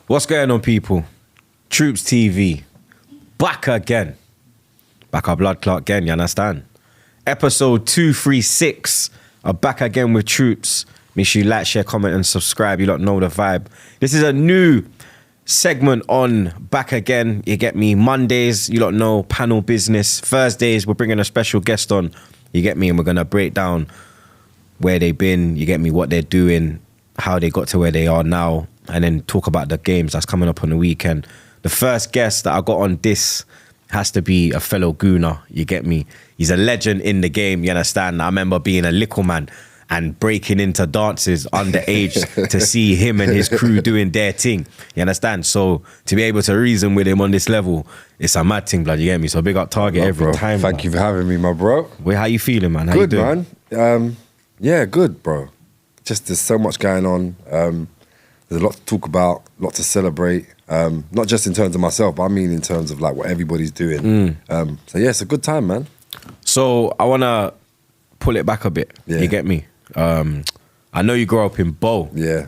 What's going on, people? TroopzTV, back again. Back our blood clot again, you understand? Episode 236, I'm back again with Troops. Make sure you like, share, comment and subscribe. You lot know the vibe. This is a new segment on Back Again. You get me? Mondays, you lot know, panel business. Thursdays, we're bringing a special guest on. You get me? And we're going to break down where they've been, you get me, what they're doing, how they got to where they are now, and then talk about the games that's coming up on the weekend. The first guest that I got on this has to be a fellow gooner, you get me? He's a legend in the game, you understand? I remember being a little man and breaking into dances underage to see him and his crew doing their thing, you understand? So to be able to reason with him on this level, it's a mad thing, blood, you get me? So big up Target every time. Thank you for having me, my bro. Wait, how you feeling, man? How good, you doing? Man. Yeah, good, bro. Just there's so much going on. There's a lot to talk about, a lot to celebrate. Not just in terms of myself, but I mean in terms of like what everybody's doing. So yeah, it's a good time, man. So I want to pull it back a bit. Yeah. You get me? I know you grew up in Bow. Yeah.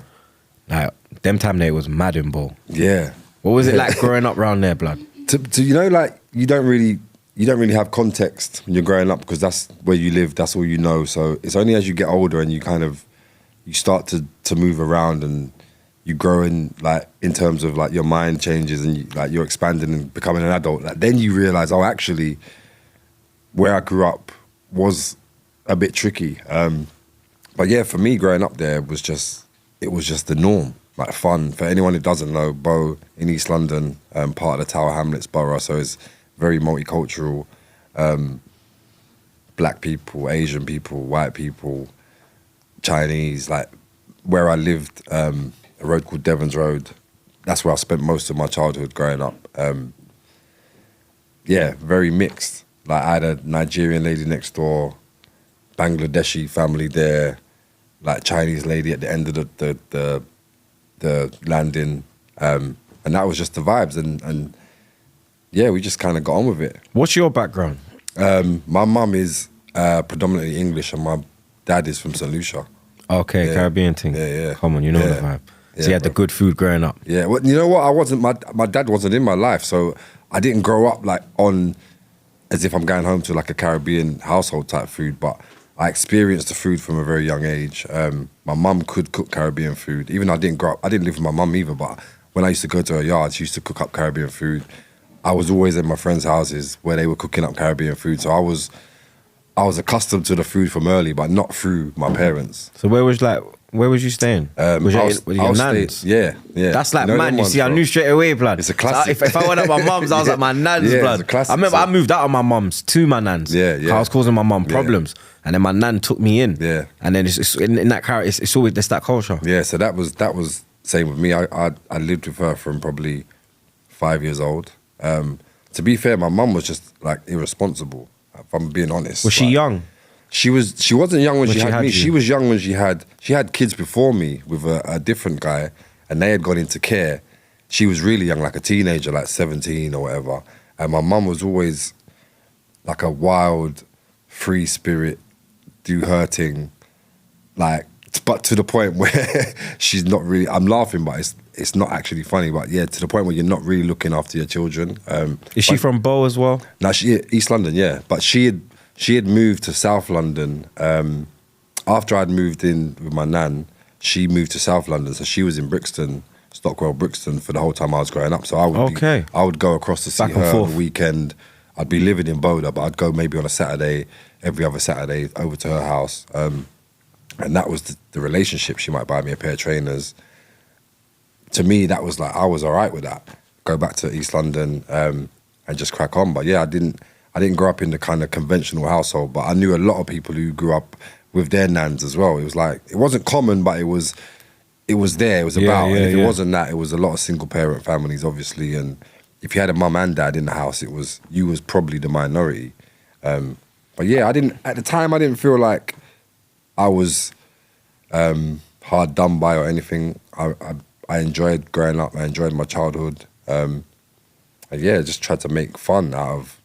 Like, them time there was mad in Bow. Yeah. What was it like growing up around there, blood? To you know, like you don't really have context when you're growing up because that's where you live, that's all you know. So it's only as you get older and you start to move around and you grow in terms of like your mind changes and you're expanding and becoming an adult. Like, then you realize, oh, actually, where I grew up was a bit tricky. But yeah, for me, growing up there was just the norm, like fun. For anyone who doesn't know, Bow in East London, part of the Tower Hamlets borough, so it's very multicultural. Black people, Asian people, white people, Chinese. Like where I lived, a road called Devon's Road. That's where I spent most of my childhood growing up. Yeah, very mixed. Like I had a Nigerian lady next door, Bangladeshi family there, like Chinese lady at the end of the landing, and that was just the vibes. And yeah, we just kind of got on with it. What's your background? My mum is predominantly English and my dad is from St. Lucia. Okay, yeah. Caribbean thing. Yeah. Come on, you know the vibe. So you had the good food growing up. Yeah, well, you know what? My dad wasn't in my life, so I didn't grow up like on as if I'm going home to like a Caribbean household type food, but I experienced the food from a very young age. My mum could cook Caribbean food, even though I didn't grow up. I didn't live with my mum either, but when I used to go to her yard, she used to cook up Caribbean food. I was always in my friends' houses where they were cooking up Caribbean food, so I was accustomed to the food from early, but not through my parents. So where was you staying? Was your nans? Yeah. That's like, man, you see, I knew straight away, blood. It's a classic. So if I went at my mum's, I was at my nan's, blood. It's a classic. I remember I moved out of my mum's to my nan's. Yeah. I was causing my mum problems. And then my nan took me in. Yeah. And then it's in that character, it's always that culture. Yeah, so that was same with me. I lived with her from probably 5 years old. To be fair, my mum was just like irresponsible, if I'm being honest. Was she young? She wasn't young when she had me. You? She was young when she had kids before me with a different guy, and they had gone into care. She was really young, like a teenager, like 17 or whatever. And my mum was always like a wild, free spirit, do her thing, like, but to the point where she's not really. I'm laughing, but it's not actually funny. But yeah, to the point where you're not really looking after your children. Is she from Bow as well? No, she East London, yeah. But she had moved to South London. After I'd moved in with my nan, she moved to South London. So she was in Brixton, Stockwell, Brixton for the whole time I was growing up. So I would go across to see Back her and forth. on the weekend. I'd be living in Boda, but I'd go maybe on a Saturday, every other Saturday, over to her house. And that was the relationship. She might buy me a pair of trainers. To me, that was like, I was all right with that. Go back to East London and just crack on. But yeah, I didn't grow up in the kind of conventional household, but I knew a lot of people who grew up with their nans as well. It was like, it wasn't common, but it was there, it was about. And if it wasn't that, it was a lot of single parent families, obviously. And if you had a mum and dad in the house, you was probably the minority. But yeah, at the time, I didn't feel like I was hard done by or anything. I enjoyed growing up. I enjoyed my childhood. And yeah, just tried to make fun of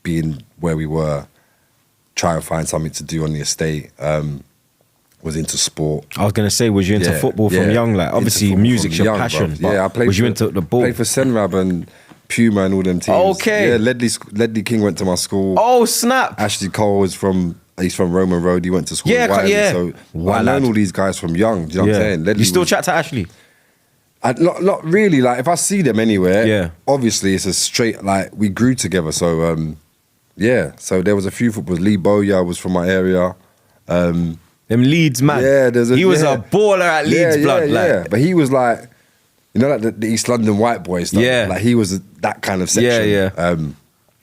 being where we were, try and find something to do on the estate. was into sport. I was gonna say, was you into football from young? Like, obviously, music's your passion. But yeah, I played. Was you into the ball? Played for Senrab and Puma and all them teams. Okay. Yeah, Ledley King went to my school. Oh snap! Ashley Cole was he's from Roman Road. He went to school. Yeah, in Wiley, yeah. So Wow, I known lad. all these guys from young. Do you know what I'm saying? Ledley You still was- chat to Ashley? Not really. Like if I see them anywhere, Yeah. obviously it's a straight like we grew together. So yeah. So there was a few footballers. Lee Bowyer was from my area. Them Leeds man. Yeah, he was a baller at Leeds, blood. Like, But he was like, you know, like the East London white boy stuff. Yeah. Like he was that kind of section. Yeah.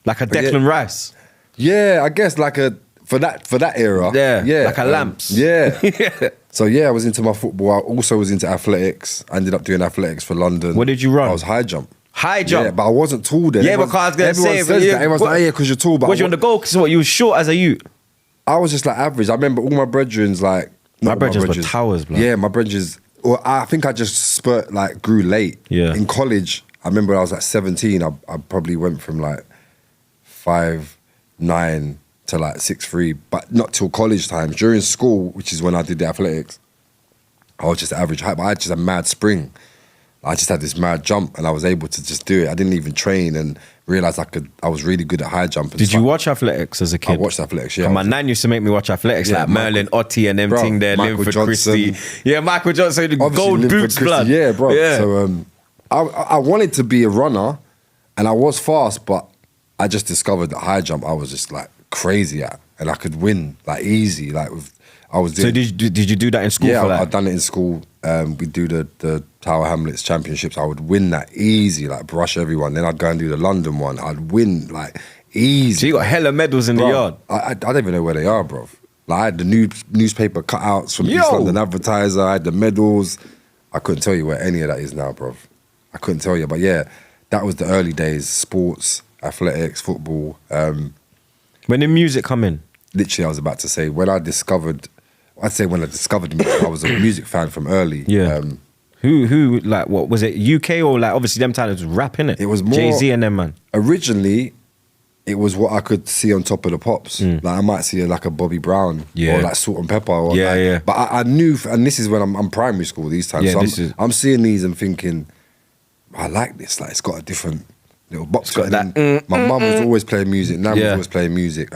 Like a But yeah. Declan Rice. Yeah, I guess like for that era. Yeah, like a Lamps. Yeah. Yeah. So yeah, I was into my football. I also was into athletics. I ended up doing athletics for London. What did you run? I was high jump. High jump. Yeah, but I wasn't tall then. Yeah, Everyone- because I was gonna everyone say, says yeah, that. Everyone's what- like, yeah, because you're tall. But Was you on the goal? Because what, you was short as a youth? I was just like average. I remember all my brethrens like. My not brethrens were brethrens. towers, blood. Yeah, my brethrens. Well, I think I just grew late. Yeah. In college, I remember I was like 17. I probably went from like 5'9" to like 6'3", but not till college times. During school, which is when I did the athletics, I was just average height, but I had just a mad spring. I just had this mad jump, and I was able to just do it. I didn't even train, and realized I was really good at high jump. Did you watch athletics as a kid? I watched athletics, yeah. My nan used to make me watch athletics, Yeah, like Merlin Otti and them Bro, thing there, Michael Linford Johnson. Christie. Yeah, Michael Johnson, the Obviously, gold Linford boots, Christie, blood. Yeah, bro. Yeah. So I wanted to be a runner, and I was fast, but I just discovered that high jump I was just like crazy at, and I could win like easy. Like I was doing. So did you do that in school? Yeah, for like? I'd done it in school. We do the Tower Hamlets Championships. I would win that easy, like brush everyone. Then I'd go and do the London one. I'd win like easy. So you got hella medals in the Bro, yard. I don't even know where they are, bro. Like I had the newspaper cutouts from East Yo. London Advertiser. I had the medals. I couldn't tell you where any of that is now, bro. I couldn't tell you, but yeah, that was the early days. Sports, athletics, football. When did music come in? Literally, I was about to say when I discovered music, I was a music fan from early. Yeah. Who like what was it? UK or like obviously them times it was rap, innit? It was more- Jay-Z and them man. Originally, it was what I could see on Top of the Pops. Like I might see like a Bobby Brown Yeah. or like Salt and Pepper. Or Yeah, like, yeah. But I knew, and this is when I'm primary school these times. Yeah, so this is- I'm seeing these and thinking, I like this. Like it's got a different little box. got And that, then my mum was always playing music. Nan was Yeah. always playing music.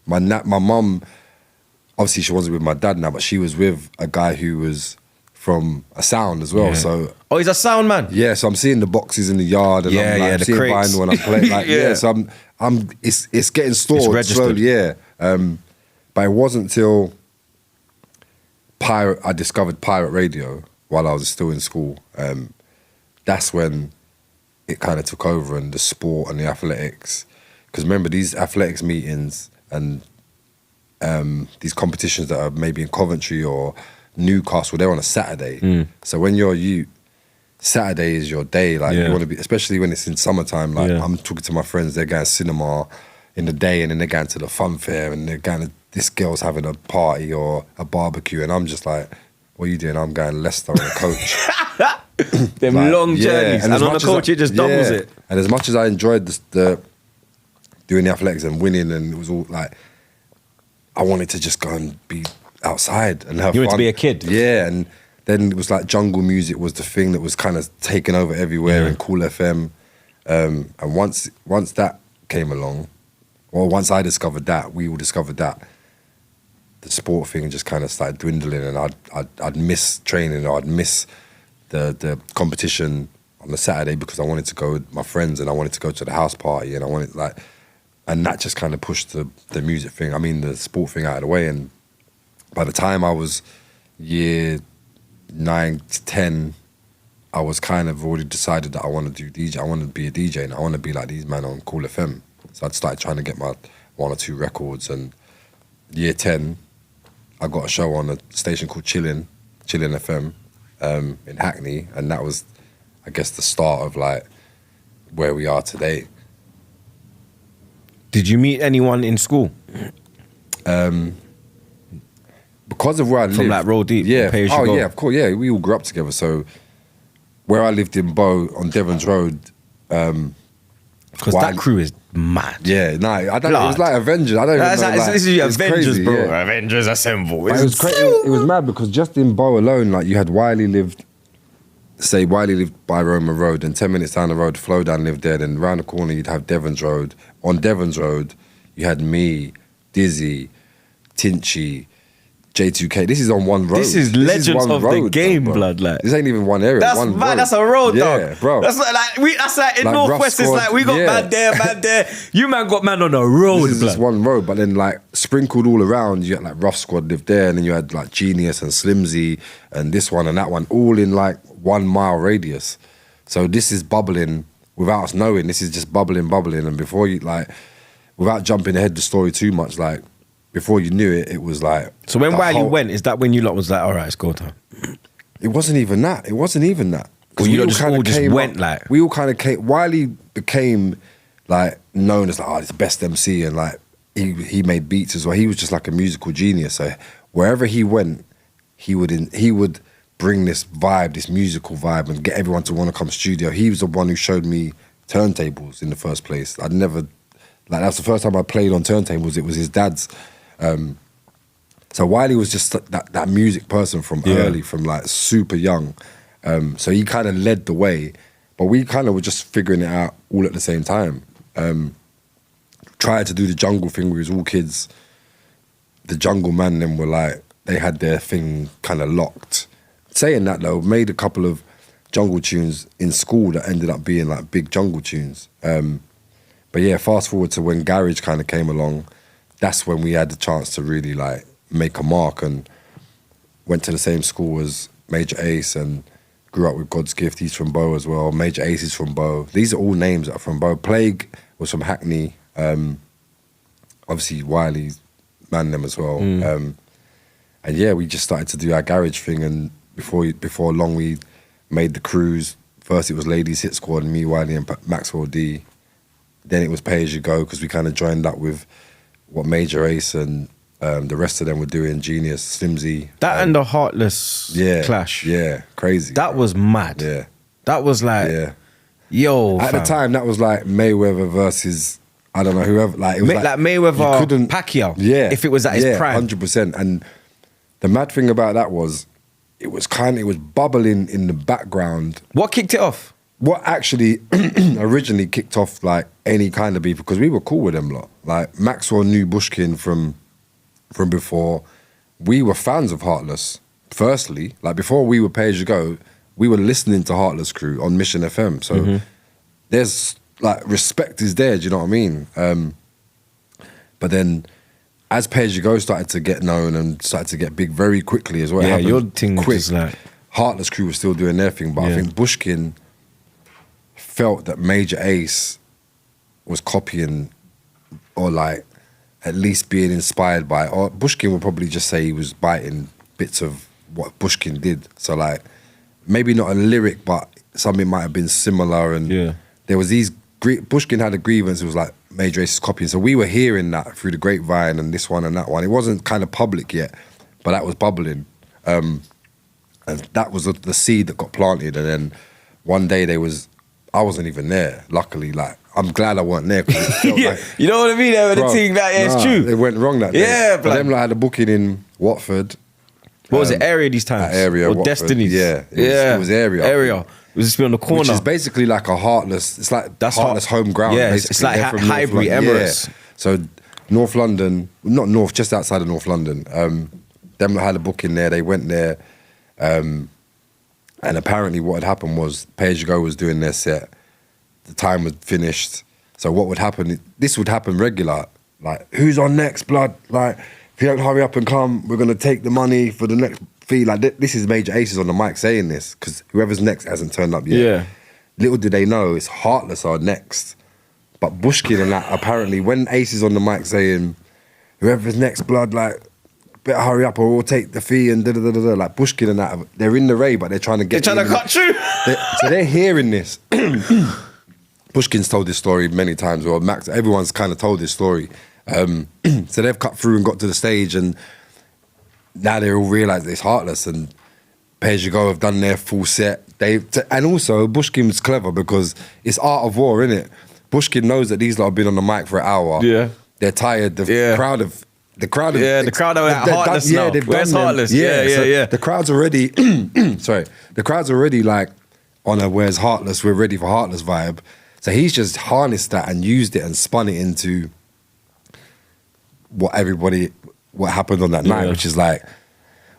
My mum, obviously she wasn't with my dad now, but she was with a guy who was from a sound as well. Yeah. So Oh, he's a sound man. yeah, so I'm seeing the boxes in the yard, and Yeah, I'm like, yeah, the seeing crates. vinyl when I'm playing. Like, Yeah. yeah. So it's getting stored registered. slowly. Yeah, but it wasn't till I discovered pirate radio while I was still in school. That's when it kind of took over, and the sport and the athletics. Because remember, these athletics meetings and these competitions that are maybe in Coventry or Newcastle, they're on a Saturday. So when you're Saturday is your day. Like Yeah. you want to be, especially when it's in summertime. Like Yeah. I'm talking to my friends, they're going to cinema in the day, and then they're going to the fun fair, and they're going to, this girl's having a party or a barbecue, and I'm just like, what are you doing? I'm going Leicester on a coach. Them Like, long yeah, journeys. And as on the much as coach it just doubles yeah. it. And as much as I enjoyed the doing the athletics and winning, and it was all like, I wanted to just go and be outside and have You fun. wanted to be a kid? Yeah, and then it was like jungle music was the thing that was kind of taken over everywhere Yeah. in Cool FM. And once that came along, or once I discovered that, we all discovered that, the sport thing just kind of started dwindling, and I'd miss training, or I'd miss the competition on the Saturday because I wanted to go with my friends, and I wanted to go to the house party, and I wanted and that just kind of pushed the music thing, the sport thing out of the way. And by the time I was year 9 to 10, I was kind of already decided that I want to do DJ. I want to be a DJ, and I want to be like these men on Cool FM. So I'd started trying to get my 1 or 2 records, and year 10, I got a show on a station called Chillin' FM in Hackney, and that was, I guess, the start of like where we are today. Did you meet anyone in school? Because of where I lived. From like Roll Deep? Yeah. Pay As You Oh Go? yeah, of course. Yeah, we all grew up together. So where I lived in Bow on Devon's Road, Because that crew is mad. Yeah, no, I don't. Blood. It was like Avengers. I don't even know. Like, this is it's Avengers, crazy, bro. yeah. Avengers assemble. But it was crazy. It was mad because just in Bow alone, like you had Wiley lived by Roman Road, and 10 minutes down the road, Flowdown lived there. Then round the corner, you'd have Devon's Road. On Devon's Road, you had me, Dizzy, Tinchy, J2K. This is on one road. This is legends one of the game, blood. Like this ain't even one area. that's one mad. road. That's a road, dog. Yeah, bro. That's like in Like Northwest. It's Rough like we got Squad, man there. You man got man on a road, This is just blood. one road, but then like sprinkled all around, you had like Rough Squad lived there, and then you had like Genius and Slimzy and this one and that one, all in like 1 mile radius. So this is bubbling without us knowing. This is just bubbling, and before you like, without jumping ahead the story too much, like before you knew it, it was like. So when Wiley went, is that when you lot was like, all right, it's go time? It wasn't even that. It wasn't even that. Well, you lot just kinda all just came went up- like. we all kind of came. Wiley became like known as like, oh, he's the best MC, and like he made beats as well. He was just like a musical genius. So wherever he went, he would bring this vibe, this musical vibe, and get everyone to want to come studio. He was the one who showed me turntables in the first place. I'd never, like that's the first time I played on turntables. It was his dad's. So Wiley was just that music person from early, from like super young. So he kind of led the way, but we kind of were just figuring it out all at the same time. Tried to do the jungle thing. We was all kids. The jungle man then were like, they had their thing kind of locked. Saying that though, made a couple of jungle tunes in school that ended up being like big jungle tunes. But yeah, fast forward to when Garage kind of came along, that's when we had the chance to really like make a mark, and went to the same school as Major Ace and grew up with God's Gift. He's from Bow as well. Major Ace is from Bow. These are all names that are from Bow. Plague was from Hackney. Obviously Wiley's man them as well. And yeah, we just started to do our garage thing, and before long we made the crews. First it was Ladies Hit Squad, me, Wiley and Maxwell D. Then it was Pay As You Go, because we kind of joined up with what Major Ace and the rest of them were doing, Genius, Slimzy. That and the Heartless clash. Yeah, crazy. That was mad. Yeah. That was like, yo, At fam. the time, that was like Mayweather versus, I don't know, whoever. Like, it was Like Mayweather, you couldn't- Pacquiao. Yeah. If it was at his prime. 100%. And the mad thing about that was, it was bubbling in the background. What kicked it off? What actually originally kicked off like any kind of beef, because we were cool with them lot. Like Maxwell knew Bushkin from before. We were fans of Heartless. Firstly, like before we were Pay As You Go, we were listening to Heartless Crew on Mission FM. So there's like respect is there. Do you know what I mean? But then as Pay As You Go started to get known and started to get big very quickly as well. Yeah, happened your thing was quick. just like- Heartless Crew was still doing their thing, but I think Bushkin felt that Major Ace was copying, or like at least being inspired by, or Bushkin would probably just say he was biting bits of what Bushkin did. So like maybe not a lyric, but something might have been similar. And there was these, Bushkin had a grievance, it was like Major Ace is copying. So we were hearing that through the grapevine and this one and that one. It wasn't kind of public yet, but that was bubbling. And that was the seed that got planted. And then one day I wasn't even there, luckily. Like, I'm glad I weren't there. 'Cause it felt like, You know what I mean? The bro, thing that it's nah, true. It went wrong that day. Yeah, but them like, had a booking in Watford. What was it? Area these times? Area, or Watford. Destinies? Yeah, it was Area. Area. It was just be on the corner. Which is basically like a Heartless. It's like That's Heartless home ground. Yeah, basically. it's like They're from Highbury, North London. Emirates. Yeah. So North London, not North, just outside of North London. Them had a booking there. They went there, and apparently what had happened was Pay As You Go was doing their set. The time was finished. So what would happen? This would happen regular. Like, who's on next, blood? Like, if you don't hurry up and come, we're gonna take the money for the next fee. Like, this is Major Aces on the mic saying this, because whoever's next hasn't turned up yet. Yeah. Little did they know, it's Heartless are next. But Bushkin and that, apparently, when Ace is on the mic saying, whoever's next, blood, like, better hurry up or we'll take the fee and da-da-da-da-da. Like, Bushkin and that, they're in the ray, but they're trying to get They're trying to cut through. So they're hearing this. Bushkin's told this story many times, or Max, everyone's kind of told this story. So they've cut through and got to the stage, and now they all realise it's Heartless, and Pay As You Go have done their full set. And also, Bushkin's clever because it's art of war, innit? Bushkin knows that these lot have been on the mic for an hour. Yeah. They're tired. The crowd of the crowd are at Heartless now. Where's Heartless? So Yeah. the crowd's already, sorry, the crowd's already like on a where's Heartless, we're ready for Heartless vibe. So he's just harnessed that and used it and spun it into what happened on that night, which is like,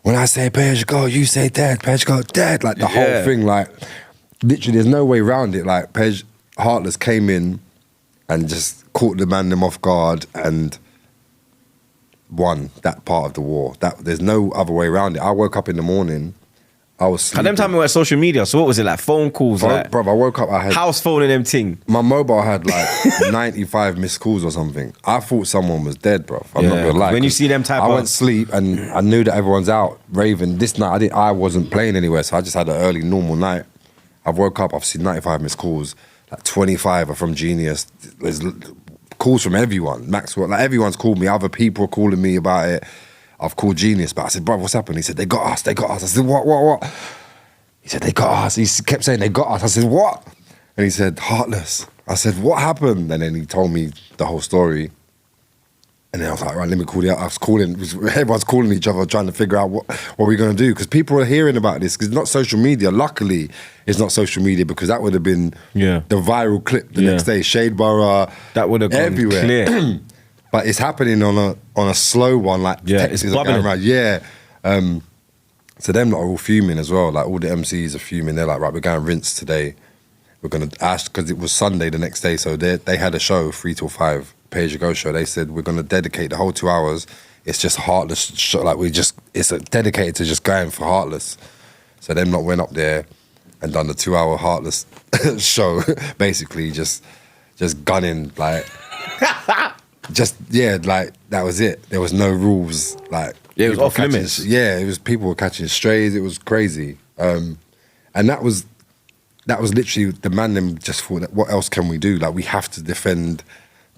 when I say Page go, you say dead, Page go dead. Like the whole thing, like literally there's no way around it. Like Page Heartless came in and just caught the man them off guard and won that part of the war. There's no other way around it. I woke up in the morning, I was sleeping. At them time we were social media, so what was it like? Phone calls? Like, bro, I woke up, I had house phone and them ting. My mobile had like 95 missed calls or something. I thought someone was dead, bro. I'm not gonna lie. When you see them type I went to sleep and I knew that everyone's out raving. This night I wasn't playing anywhere, so I just had an early normal night. I've woke up, I've seen 95 missed calls. Like 25 are from Genius. There's calls from everyone. Maxwell, like everyone's called me. Other people are calling me about it. I've called Genius, but I said, bro, what's happened? He said, they got us. I said, what? He said, they got us. He kept saying, they got us. I said, what? And he said, Heartless. I said, what happened? And then he told me the whole story. And then I was like, right, let me call you out. Everyone's calling each other, trying to figure out what we're going to do. Because people are hearing about this, because it's not social media. Luckily, it's not social media, because that would have been the viral clip the next day. Shadeborough, that would have gone everywhere. Clear. But it's happening on a slow one, like it's bubbling. So them lot are all fuming as well. Like all the MCs are fuming. They're like, right, we're going rinse today. We're going to ask, because it was Sunday the next day. So they had a show, 3 till 5, Pay As You Go show. They said, we're going to dedicate the whole 2 hours. It's just Heartless show. Like it's dedicated to just going for Heartless. So them lot went up there and done the 2 hour Heartless show. Basically just gunning, like, like that was it. There was no rules. Like, it was off limits. Yeah, it was, people were catching strays. It was crazy. And that was literally, the man them just thought, that what else can we do? Like, we have to defend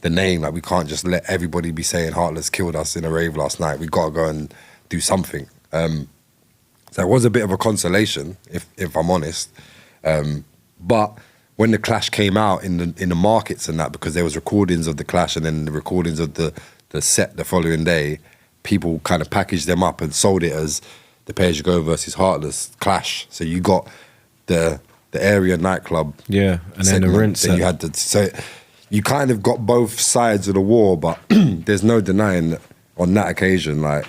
the name. Like, we can't just let everybody be saying Heartless killed us in a rave last night. We got to go and do something. So it was a bit of a consolation, if I'm honest. But when the Clash came out in the markets and that, because there was recordings of the Clash and then the recordings of the set the following day, people kind of packaged them up and sold it as the Pay As You Go versus Heartless Clash. So you got the area nightclub, and then the rinse. Then you had so you kind of got both sides of the war, but there's no denying that on that occasion, like,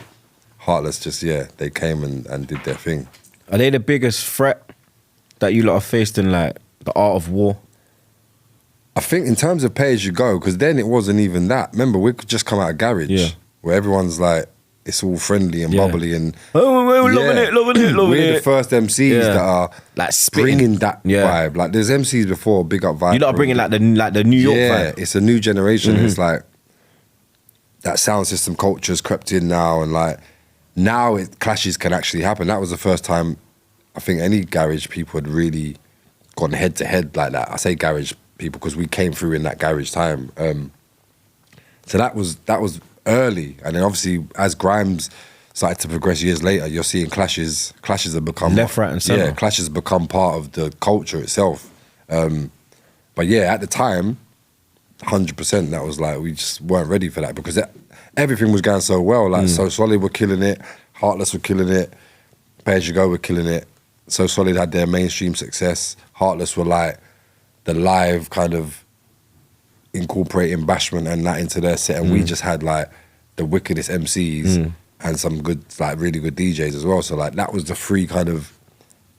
Heartless just, they came and did their thing. Are they the biggest threat that you lot have faced in, like, the art of war? I think in terms of Pay As You Go, because then it wasn't even that. Remember, we could just come out of garage, where everyone's like, it's all friendly and bubbly and we're loving it. We're the first MCs that are like bringing that vibe. Like, there's MCs before, big up vibe. You lot are bringing like the New York vibe. Yeah, it's a new generation. It's like that sound system culture's crept in now, and like now clashes can actually happen. That was the first time I think any garage people had really gone head to head like that. I say garage people because we came through in that garage time. So that was early, and then obviously as Grimes started to progress years later, you're seeing clashes have become left, right, and centre. Yeah, clashes become part of the culture itself. But yeah, at the time, 100%, that was like we just weren't ready for that, because everything was going so well. Like So Solid were killing it, Heartless were killing it, Pay As You Go were killing it. So Solid had their mainstream success. Heartless were like the live kind of incorporating bashment and that into their set, and we just had like the wickedest MCs and some good, like really good DJs as well. So like that was the three kind of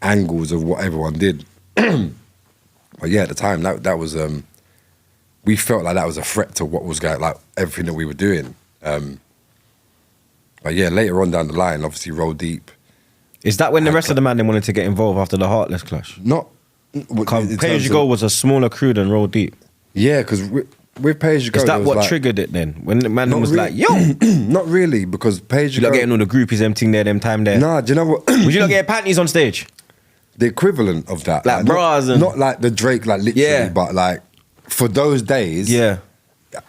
angles of what everyone did. But yeah, at the time that was we felt like that was a threat to what was going, like everything that we were doing. But yeah, later on down the line, obviously Roll Deep. Is that when the rest of the man they wanted to get involved after the Heartless clash? Not. Pay As You Go was a smaller crew than Roll Deep. Yeah, because with Pay As You Go, is that what triggered it then? When the man was like, yo! Not really, because Pay As You Go... You're not getting all the groupies emptying them time there. Nah, do you know what? Would you not get panties on stage? The equivalent of that. Like bras and... Not like the Drake, like literally, but like for those days,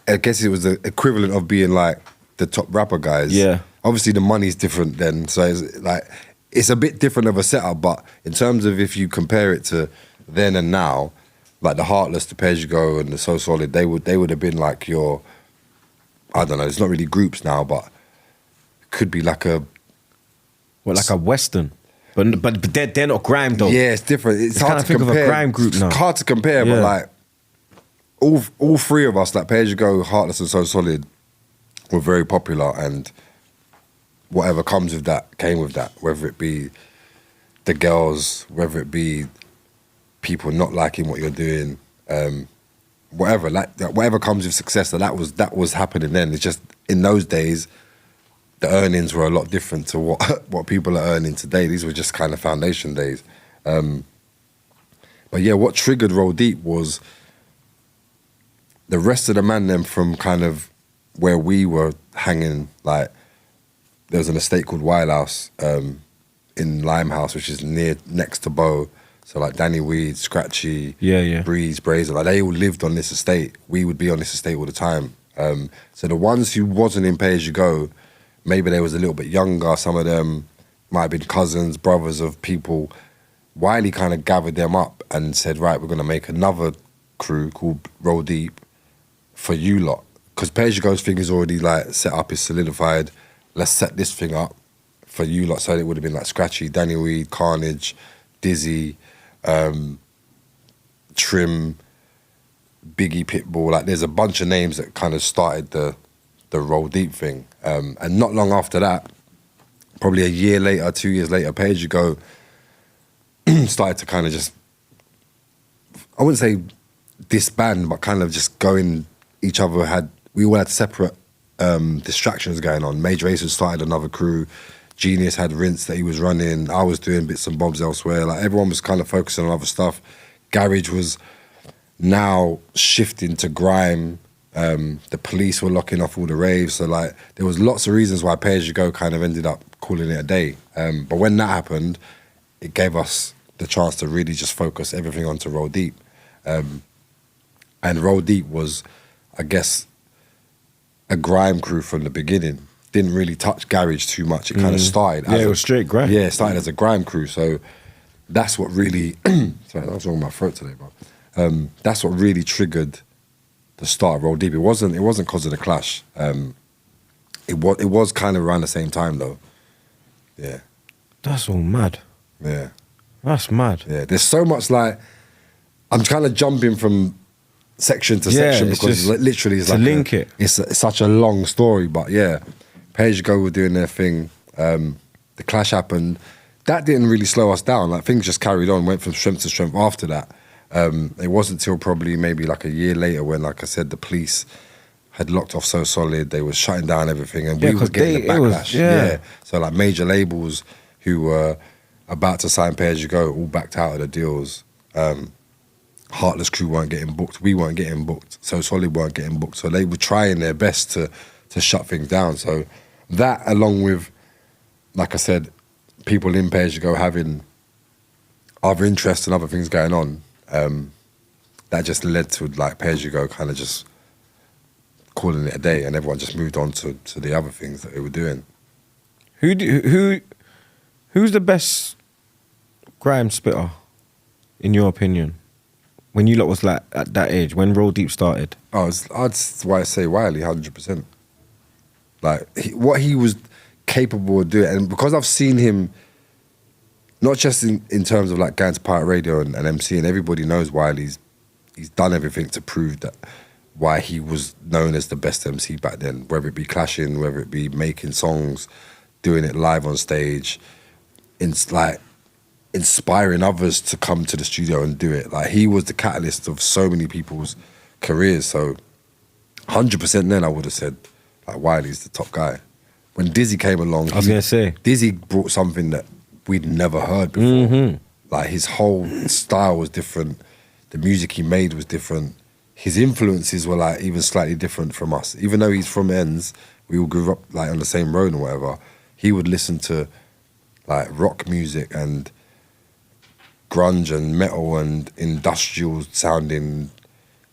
I guess it was the equivalent of being like the top rapper guys. Yeah. Obviously the money's different then, so it's like, it's a bit different of a setup, but in terms of if you compare it to then and now, like the Heartless, the Pay As You Go, and the So Solid, they would have been like your, I don't know, it's not really groups now, but it could be like a, What, like a Western? But they're not grime though. yeah, it's different. It's hard kind to of think compare. of a grime group now. It's hard to compare, Yeah. but like all three of us, like Pay As You Go, Heartless, and So Solid, were very popular, and whatever comes with that came with that. Whether it be the girls, whether it be people not liking what you're doing, whatever, like whatever comes with success, that was happening then. It's just in those days, the earnings were a lot different to what people are earning today. These were just kind of foundation days. But yeah, what triggered Roll Deep was the rest of the man them from kind of where we were hanging. Like there was an estate called Wild House in Limehouse, which is next to Bow. So like Danny Weed, Scratchy, Yeah. Breeze, Brazer, like they all lived on this estate. We would be on this estate all the time. So the ones who wasn't in Pay As You Go, maybe they was a little bit younger. Some of them might have been cousins, brothers of people. Wiley kind of gathered them up and said, right, we're going to make another crew called Roll Deep for you lot. Because Pay As You Go's thing is already like set up, is solidified. Let's set this thing up for you lot. So it would have been like Scratchy, Danny Weed, Carnage, Dizzy, Trim, Biggie, Pitbull. Like there's a bunch of names that kind of started the Roll Deep thing. And not long after that, probably a year later, 2 years later, Pay As You Go started to kind of just, I wouldn't say disband, but kind of just going, we all had separate distractions going on. Major Ace had started another crew. Genius had Rinse that he was running. I was doing bits and bobs elsewhere. Like everyone was kind of focusing on other stuff. Garage was now shifting to grime. The police were locking off all the raves. So like there was lots of reasons why Pay As You Go kind of ended up calling it a day. But when that happened, it gave us the chance to really just focus everything onto Roll Deep. And Roll Deep was, I guess, a grime crew from the beginning. Didn't really touch garage too much. It kind of started. Yeah, it was straight grime. Yeah, it started as a grime crew. So that's what really. Sorry, I was wrong with my throat today, but that's what really triggered the start of Roll Deep. It wasn't because of the Clash. It was kind of around the same time though. Yeah. That's all mad. Yeah. That's mad. Yeah. There's so much like I'm kind of jumping from section to section it's because just literally it's to like link it. It's such a long story, but yeah, Pay As You Go were doing their thing. The Clash happened. That didn't really slow us down. Like things just carried on, went from strength to strength after that. It wasn't until probably maybe like a year later when, like I said, the police had locked off So Solid. They were shutting down everything, and we were getting the backlash. Yeah. So like major labels who were about to sign Pay As You Go all backed out of the deals. Heartless crew weren't getting booked. We weren't getting booked. So Solid weren't getting booked. So they were trying their best to shut things down. So that, along with, like I said, people in Pay As You Go having other interests and other things going on, that just led to like Pay As You Go kind of just calling it a day, and everyone just moved on to the other things that they were doing. Who's the best grime spitter, in your opinion? When you lot was like at that age, when Roll Deep started? That's why I say Wiley, 100%. Like what he was capable of doing, and because I've seen him, not just in terms of like going to Pirate Radio and MC, and everybody knows Wiley's, he's done everything to prove that why he was known as the best MC back then, whether it be clashing, whether it be making songs, doing it live on stage, like inspiring others to come to the studio and do it. Like he was the catalyst of so many people's careers. So 100% then I would have said like Wiley's the top guy. When Dizzy came along, I was gonna say Dizzy brought something that we'd never heard before. Like his whole style was different. The music he made was different. His influences were like even slightly different from us. Even though he's from Ends, we all grew up like on the same road or whatever. He would listen to like rock music and grunge and metal and industrial sounding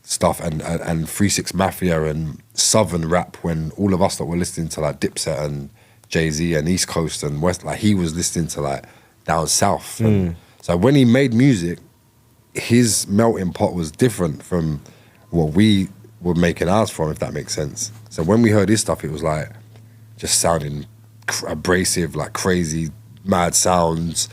stuff and 3-6 Mafia and Southern rap, when all of us that were listening to like Dipset and Jay-Z and East Coast and West, like he was listening to like down south. And so when he made music, his melting pot was different from what we were making ours from, if that makes sense. So when we heard his stuff, it was like just sounding abrasive, like crazy, mad sounds.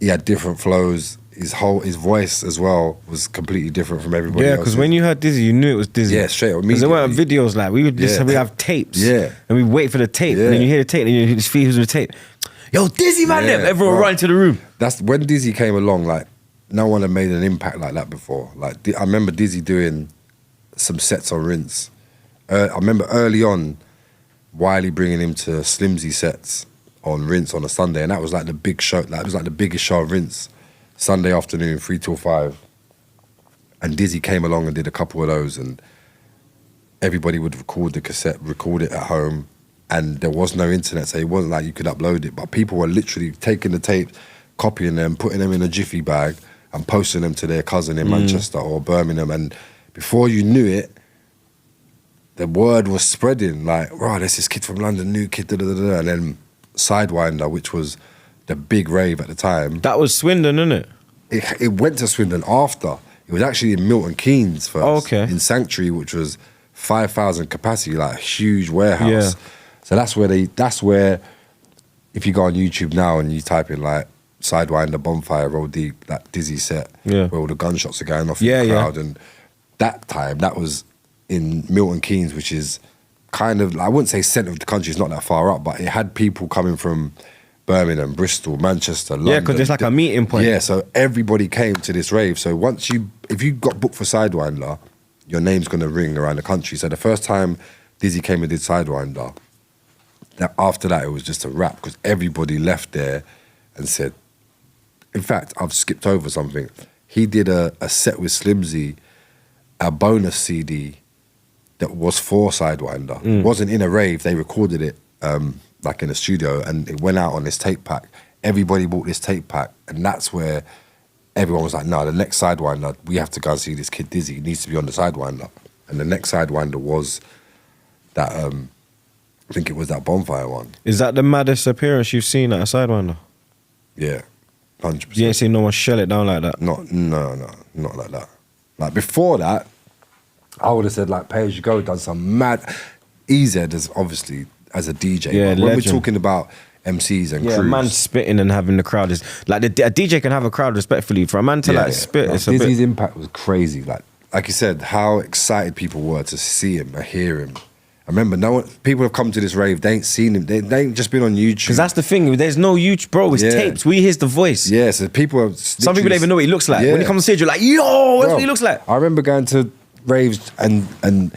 He had different flows. His voice as well was completely different from everybody else. Yeah, because when you heard Dizzy, you knew it was Dizzy. Yeah, straight up. Because there weren't videos like, we would listen, we have tapes. Yeah. And we wait for the tape. Yeah. And then you hear the tape, and you just feel who's the tape. Yo, Dizzy, man, Yeah, them. Everyone bro. run into the room. That's when Dizzy came along, like, no one had made an impact like that before. Like, I remember Dizzy doing some sets on Rinse. I remember early on, Wiley bringing him to Slimzy sets on Rinse on a Sunday, and that was like the big show. That was like the biggest show of Rinse, Sunday afternoon, 3 till 5. And Dizzy came along and did a couple of those, and everybody would record the cassette, record it at home, and there was no internet, so it wasn't like you could upload it. But people were literally taking the tapes, copying them, putting them in a jiffy bag, and posting them to their cousin in Manchester or Birmingham. And before you knew it, the word was spreading, like, wow, there's this kid from London, new kid, da-da-da-da. And then Sidewinder, which was the big rave at the time. That was Swindon, innit? It went to Swindon after. It was actually in Milton Keynes first. Oh, okay. In Sanctuary, which was 5,000 capacity, like a huge warehouse. Yeah. So that's where, if you go on YouTube now and you type in like Sidewinder, Bonfire, Roll Deep, that Dizzy set, Yeah. where all the gunshots are going off in the crowd. And that time, that was in Milton Keynes, which is kind of, I wouldn't say centre of the country, it's not that far up, but it had people coming from Birmingham, Bristol, Manchester, London. Yeah, because it's like a meeting point. Yeah, so everybody came to this rave. So if you got booked for Sidewinder, your name's going to ring around the country. So the first time Dizzy came and did Sidewinder, after that it was just a wrap, because everybody left there and said, in fact, I've skipped over something. He did a set with Slimzy, a bonus CD that was for Sidewinder. It wasn't in a rave, they recorded it like in a studio, and it went out on this tape pack. Everybody bought this tape pack, and that's where everyone was like, no, the next Sidewinder, we have to go and see this kid Dizzy. He needs to be on the Sidewinder. And the next Sidewinder was that, I think it was that Bonfire one. Is that the maddest appearance you've seen at a Sidewinder? Yeah, 100%. You ain't seen no one shell it down like that? No, not like that. Like before that, I would have said like Pay As You Go done some mad. EZ is obviously as a DJ. Yeah, but when legend. we're talking about MCs and Yeah, crews, man spitting and having the crowd is like a DJ can have a crowd respectfully. For a man to like spit, like, it's a Dizzy's bit. impact was crazy. Like you said, how excited people were to see him or hear him. I remember people have come to this rave, they ain't seen him, they ain't just been on YouTube. Because that's the thing, there's no YouTube, bro. It's tapes. We hear the voice. Yeah, so people have. Some people don't even know what he looks like. Yeah. When he comes on stage, you're like, yo, that's what he looks like. I remember going to raves and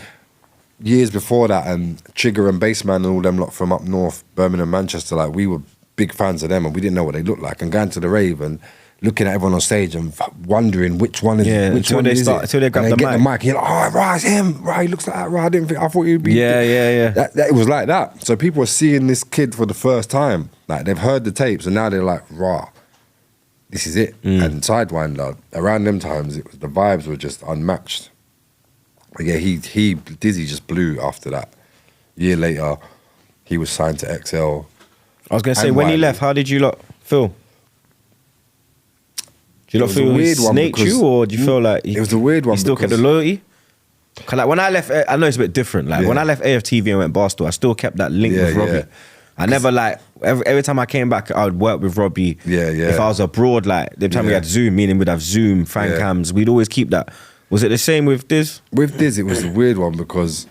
years before that, and Trigger and Bassman and all them lot from up north, Birmingham, Manchester, like we were big fans of them and we didn't know what they looked like. And going to the rave and looking at everyone on stage and wondering which one is which one is it. Until they grab and the get mic. the mic. And you're like, oh, right, it's him. Right, he looks like that. Right, I thought he'd be. Yeah. It was like that. So people were seeing this kid for the first time. Like they've heard the tapes and now they're like, rah, this is it. And Sidewinder, around them times, the vibes were just unmatched. But yeah, Dizzy just blew after that. A year later, he was signed to XL. I was going to say, And when he Wiley. left, how did you lot feel? Do you lot was a feel he weird one snaked because- you, or do you feel like It was a weird one he still kept the because- loyalty? Cause like when I left, I know it's a bit different. Like when I left AFTV and went Barstool, I still kept that link with Robbie. Yeah. I never like every time I came back, I would work with Robbie. Yeah. If I was abroad, like the time we had Zoom, meaning we'd have Zoom, fan cams, we'd always keep that. Was it the same with this? With Diz, it was a weird one because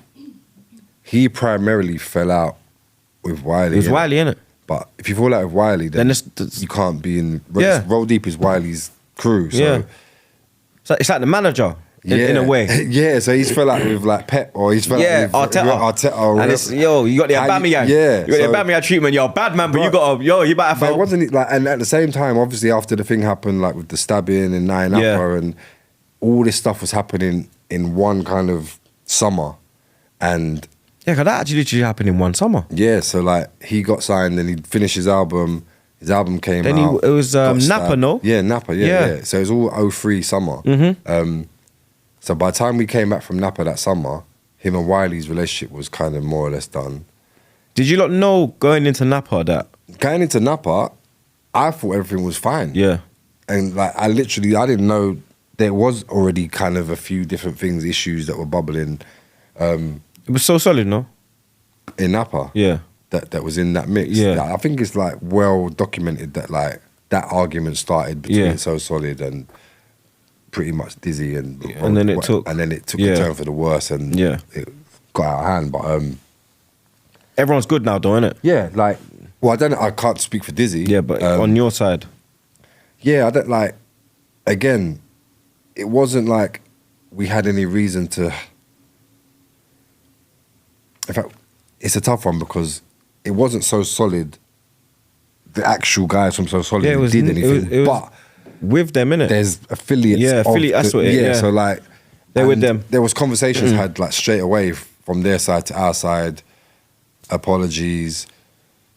he primarily fell out with Wiley. It was innit? Wiley, innit? But if you fall out with Wiley, then you can't be in. Yeah. Roll Deep is Wiley's crew. So Yeah. It's like the manager in a way. Yeah, so he's fell out with like Pep, or he's fell out with Arteta. or And it's, yo, you got the Aubameyang. Yeah, You got the Aubameyang treatment. You're a bad man, but you got a, you better But fall. wasn't it like? And at the same time, obviously, after the thing happened, like with the stabbing and Nine Yeah. Upper, and all this stuff was happening in one kind of summer, and Yeah, because that actually literally happened in one summer. yeah, so like he got signed and he finished his album. His album came Then out. it was got Napa, stabbed. no? Yeah, Napa, yeah. So it was all 03 summer. So by the time we came back from Napa that summer, him and Wiley's relationship was kind of more or less done. Did you lot know going into Napa that? Going into Napa, I thought everything was fine. Yeah. And like I didn't know there was already kind of a few different things, issues that were bubbling It was so solid, no? in Napa. Yeah. That was in that mix. Yeah. Like, I think it's like well documented that like that argument started between Yeah. So Solid and pretty much Dizzy, and then it took- a turn for the worse, and Yeah. it got out of hand. But Everyone's good now, though, innit? yeah, like, well, I can't speak for Dizzy. Yeah, but on your side. Yeah, I don't like. Again, it wasn't like we had any reason to. In fact, it's a tough one because it wasn't So Solid. The actual guys from So Solid Yeah, it who was- did it was- anything, it was- but With them, innit? there's affiliates. Yeah, of affiliate, that's what it is, yeah. So like, They're with and them. There was conversations had like straight away from their side to our side. Apologies,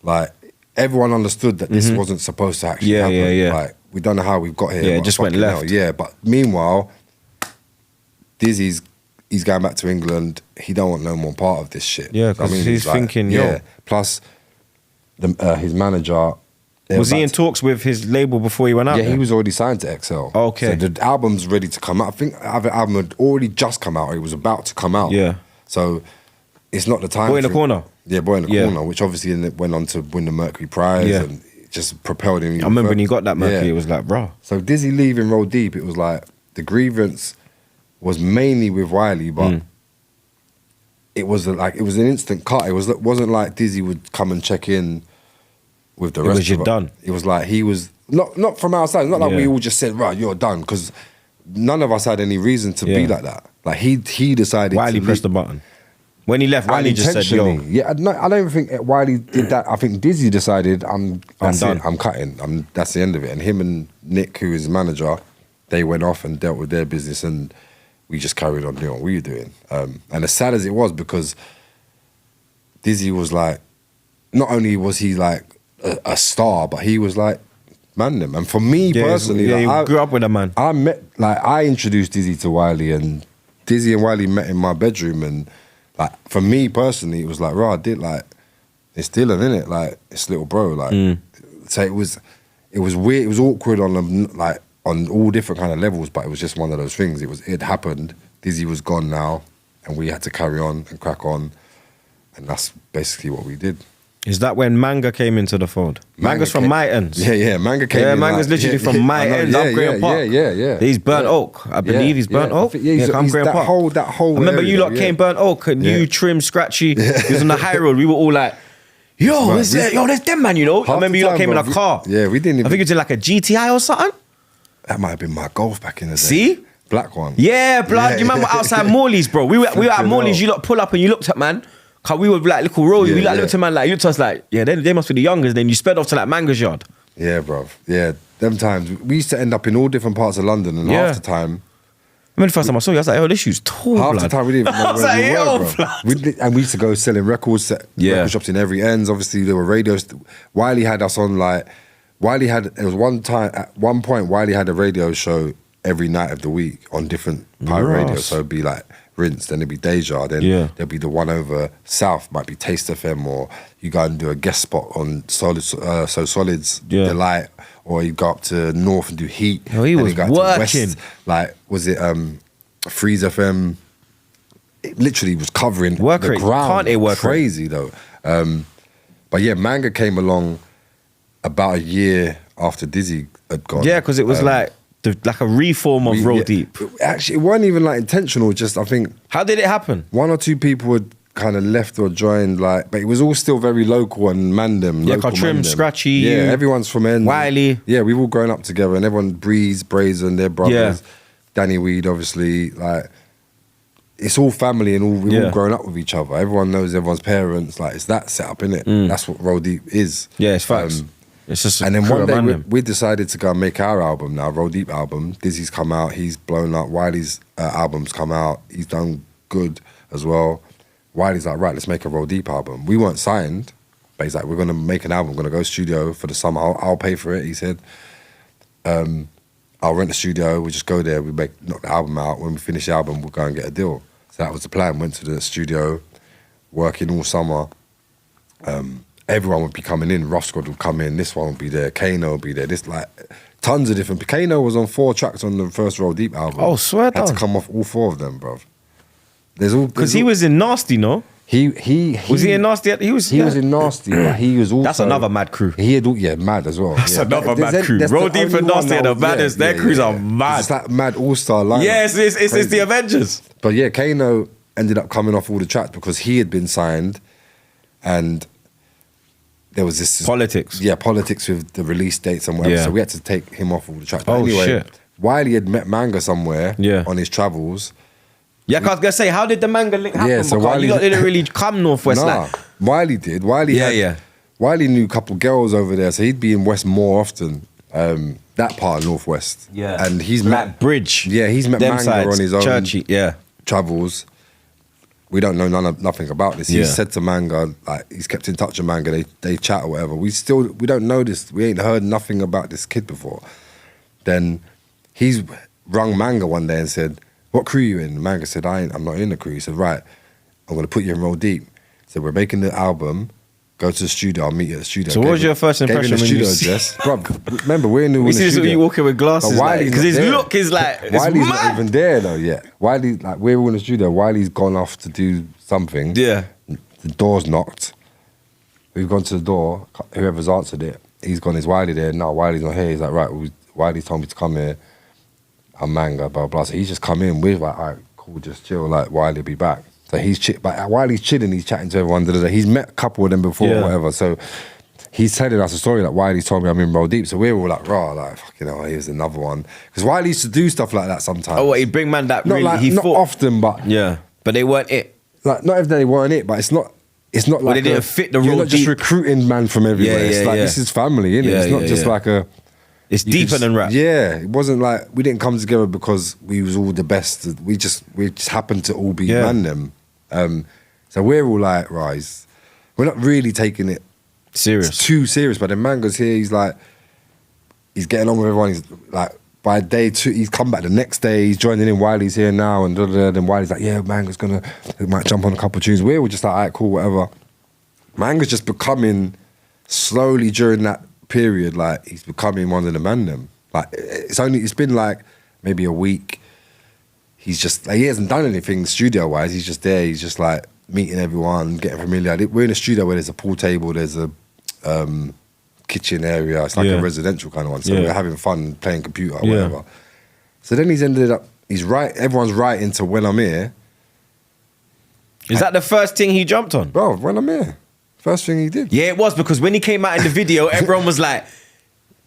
like everyone understood that this wasn't supposed to actually Yeah, happen. yeah, yeah. Like we don't know how we've got here. Yeah, it but just went fucking left. hell, yeah, but meanwhile, Dizzy's he's going back to England. He don't want no more part of this shit. Yeah, So, 'cause he's thinking, yo. yeah. Plus, his manager. they're Was he about in to- talks with his label before he went out Yeah, there? he was already signed to XL. Okay. So the album's ready to come out. I think the album had already just come out, or it was about to come out. Yeah. So it's not the time. Boy in the for- Corner. Yeah, Boy in the Yeah. Corner, which obviously went on to win the Mercury Prize Yeah. and it just propelled him. I remember when he got that Mercury, Yeah. it was like, bro. So Dizzy leaving Roll Deep, it was like the grievance was mainly with Wiley, but it was an instant cut. It wasn't like Dizzy would come and check in with the It rest was you're of done. It was like he was not from outside. It's not like Yeah. we all just said, right, you're done, because none of us had any reason to be Yeah. like that. Like he decided Wiley to pressed the button. When he left, Wiley just said, yo. Yeah, I don't think Wiley did that. I think Dizzy decided, that's done. it, I'm cutting. That's the end of it. And him and Nick, who is his manager, they went off and dealt with their business, and we just carried on doing what we were doing. And as sad as it was, because Dizzy was like, not only was he like a star, but he was like, man them. And for me personally, yeah, like, you I grew up with a man. I introduced Dizzy to Wiley, and Dizzy and Wiley met in my bedroom, and like for me personally, it was like, right, I did like it's Dylan, innit? Like it's little bro, like so it was weird, it was awkward on all different kind of levels, but it was just one of those things. It happened. Dizzy was gone now, and we had to carry on and crack on, and that's basically what we did. Is that when Manga came into the fold? Manga's from my ends. Yeah, Manga came Yeah, in. Manga's literally from my I know, ends. I'm Graham Park. Yeah. He's Burnt Oak. I believe he's Burnt Oak. Yeah, I'm he's Graham that Park. that whole I remember area, you lot yeah. came Burnt Oak and you trim, scratchy. He was on the high road. We were all like, yo, Right, there's them, man, you know. I Half remember the you lot time, came in a bro, car. Yeah, we didn't even. I think it was in like a GTI or something. That might have been my Golf back in the day. See? Black one. Yeah, blood. Yeah, You remember yeah. outside Morley's, bro? We were at Flipping Morley's. hell. You lot pull up and you looked at man. Cause we were like little rolls. Yeah, we like yeah. looked at man like, you looked at us like, yeah, they must be the youngest. Then you sped off to like Manga's yard. Yeah, bro. Yeah, them times we used to end up in all different parts of London, and Yeah. half the time, I remember the first time I saw you, I was like, oh, this shoe's tall, half blood. the time we didn't even know I was where like, we yo, were, bro. blood. And we used to go selling records, Yeah. record shops in every ends. Obviously, there were radios. Wiley had us on like. It was one time at one point. Wiley had a radio show every night of the week on different pirate Yes. radios. So it'd be like Rinse, then it'd be Deja, then Yeah. there'd be the one over south, might be Taste FM, or you go and do a guest spot on So Solid's Yeah. Delight, or you go up to North and do Heat. Oh, he and was you go to working. West, like, was it Freeze FM? It literally was covering Work the rate. ground. Can't it work rate? Crazy though. But yeah, Manga came along about a year after Dizzy had gone. Yeah, because it was like a reform of Roll Deep. Actually, it wasn't even like intentional. Just I think How did it happen? one or two people had kind of left or joined, like, but it was all still very local and Mandem. Yeah, local Trim, Mandem. Scratchy, Yeah, you, everyone's from End. Wiley. Yeah, we've all grown up together, and everyone Breeze, Brazen, their brothers. Yeah. Danny Weed, obviously, like. It's all family, and we've all grown up with each other. Everyone knows everyone's parents. Like, it's that setup, innit? That's what Roll Deep is. Yeah, it's facts. It's just And then crew one of day man them. we decided to go and make our album now, Roll Deep album. Dizzy's come out, he's blown up. Wiley's album's come out, he's done good as well. Wiley's like, right, let's make a Roll Deep album. We weren't signed, but he's like, we're going to make an album, we're going to go studio for the summer. I'll pay for it, he said. I'll rent a studio, we'll just go there, knock the album out. When we finish the album, we'll go and get a deal. So that was the plan. Went to the studio, working all summer. Everyone would be coming in. Rough Squad would come in. This one would be there. Kano would be there. This like Tons of different. Kano was on 4 tracks on the first Roll Deep album. Oh, swear Had to down. come off all 4 of them, bruv. There's all Because he was in Nasty, no? he Was he in Nasty? He was in Nasty, but he was also That's another mad crew. He had mad as well. That's yeah. another There's mad crew. that's Roll the Deep and only one Nasty are that the was- baddest. Their crews are mad. It's like mad all-star lineup. Yes, it's the Avengers. But yeah, Kano ended up coming off all the tracks because he had been signed, and there was this Politics. Yeah, politics with the release dates and whatever. Yeah. So we had to take him off all the tracks. But Oh, anyway, shit. Wiley had met Manga somewhere Yeah. on his travels. Yeah, 'cause I was gonna say, how did the manga link happen? Yeah, so because you Wiley- lot didn't really come northwest. Nah, Like, Wiley did. Yeah. Wiley knew a couple girls over there, so he'd be in West more often. That part of Northwest. yeah, And he's like met Bridge. Yeah, he's met Them Manga sides, on his own Churchy. Yeah, travels. We don't know nothing about this. He Yeah. said to Manga, like he's kept in touch with Manga. They chat or whatever. We don't know this. We ain't heard nothing about this kid before. Then he's rung Manga one day and said, "What crew you in?" Manga said, "I'm not in the crew." He said, "Right, I'm gonna put you in Roll Deep." So we're making the album. Go to the studio. I'll meet you at the studio. So what was your first Gave him impression the when you studio see- address? Bro, remember we're in the we see this studio. you walking with glasses But Wiley's because not his there. look is like it's Wiley's mad. not even there though yet. Wiley, like we're all in the studio. Wiley's gone off to do something. Yeah, The door's knocked. We've gone to the door. Whoever's answered it, he's gone. Is Wiley there? No, Wiley's not here. He's like, right, Wiley's told me to come here. I'm Manga, blah, blah. So he's just come in. We're like, all right, cool, just chill. Like, Wiley'll be back. So but while he's chilling, he's chatting to everyone. He's met a couple of them before Yeah. or whatever. So he's telling us a story like Wiley's told me I'm in Roll Deep. So we're all like, raw, like, fucking hell, here's another one. Because Wiley used to do stuff like that sometimes. Oh, what, he'd bring man that not really like, he not thought. often, but Yeah, but they weren't it. like not if they weren't it, but it's not like they didn't fit the you're Roll not just Deep. recruiting man from everywhere. Yeah, it's yeah, like yeah. this is family, innit? Yeah, It's not yeah, just yeah. like a It's you deeper could- than rap. Yeah, it wasn't like we didn't come together because we was all the best. We just happened to all be Yeah. man them. So we're all like, rise. We're not really taking it Serious. too serious. But then Mango's here. He's getting on with everyone. He's like by day 2, he's come back the next day. He's joining in. Wiley's here now, and then Wiley's like, yeah, Mango's he might jump on a couple of tunes. We're all just like, all right, cool, whatever. Mango's just becoming slowly during that period, like he's becoming one of the man them. Like it's been like maybe a week. He's just he hasn't done anything studio wise. He's just there. He's just like meeting everyone, getting familiar. We're in a studio where there's a pool table, there's a kitchen area. It's like Yeah. a residential kind of one. So Yeah. we're having fun playing computer or Yeah. whatever. So then everyone's writing to When I'm Here. Is that the first thing he jumped on? Bro, When I'm Here. First thing he did. Yeah, it was because when he came out in the video, everyone was like,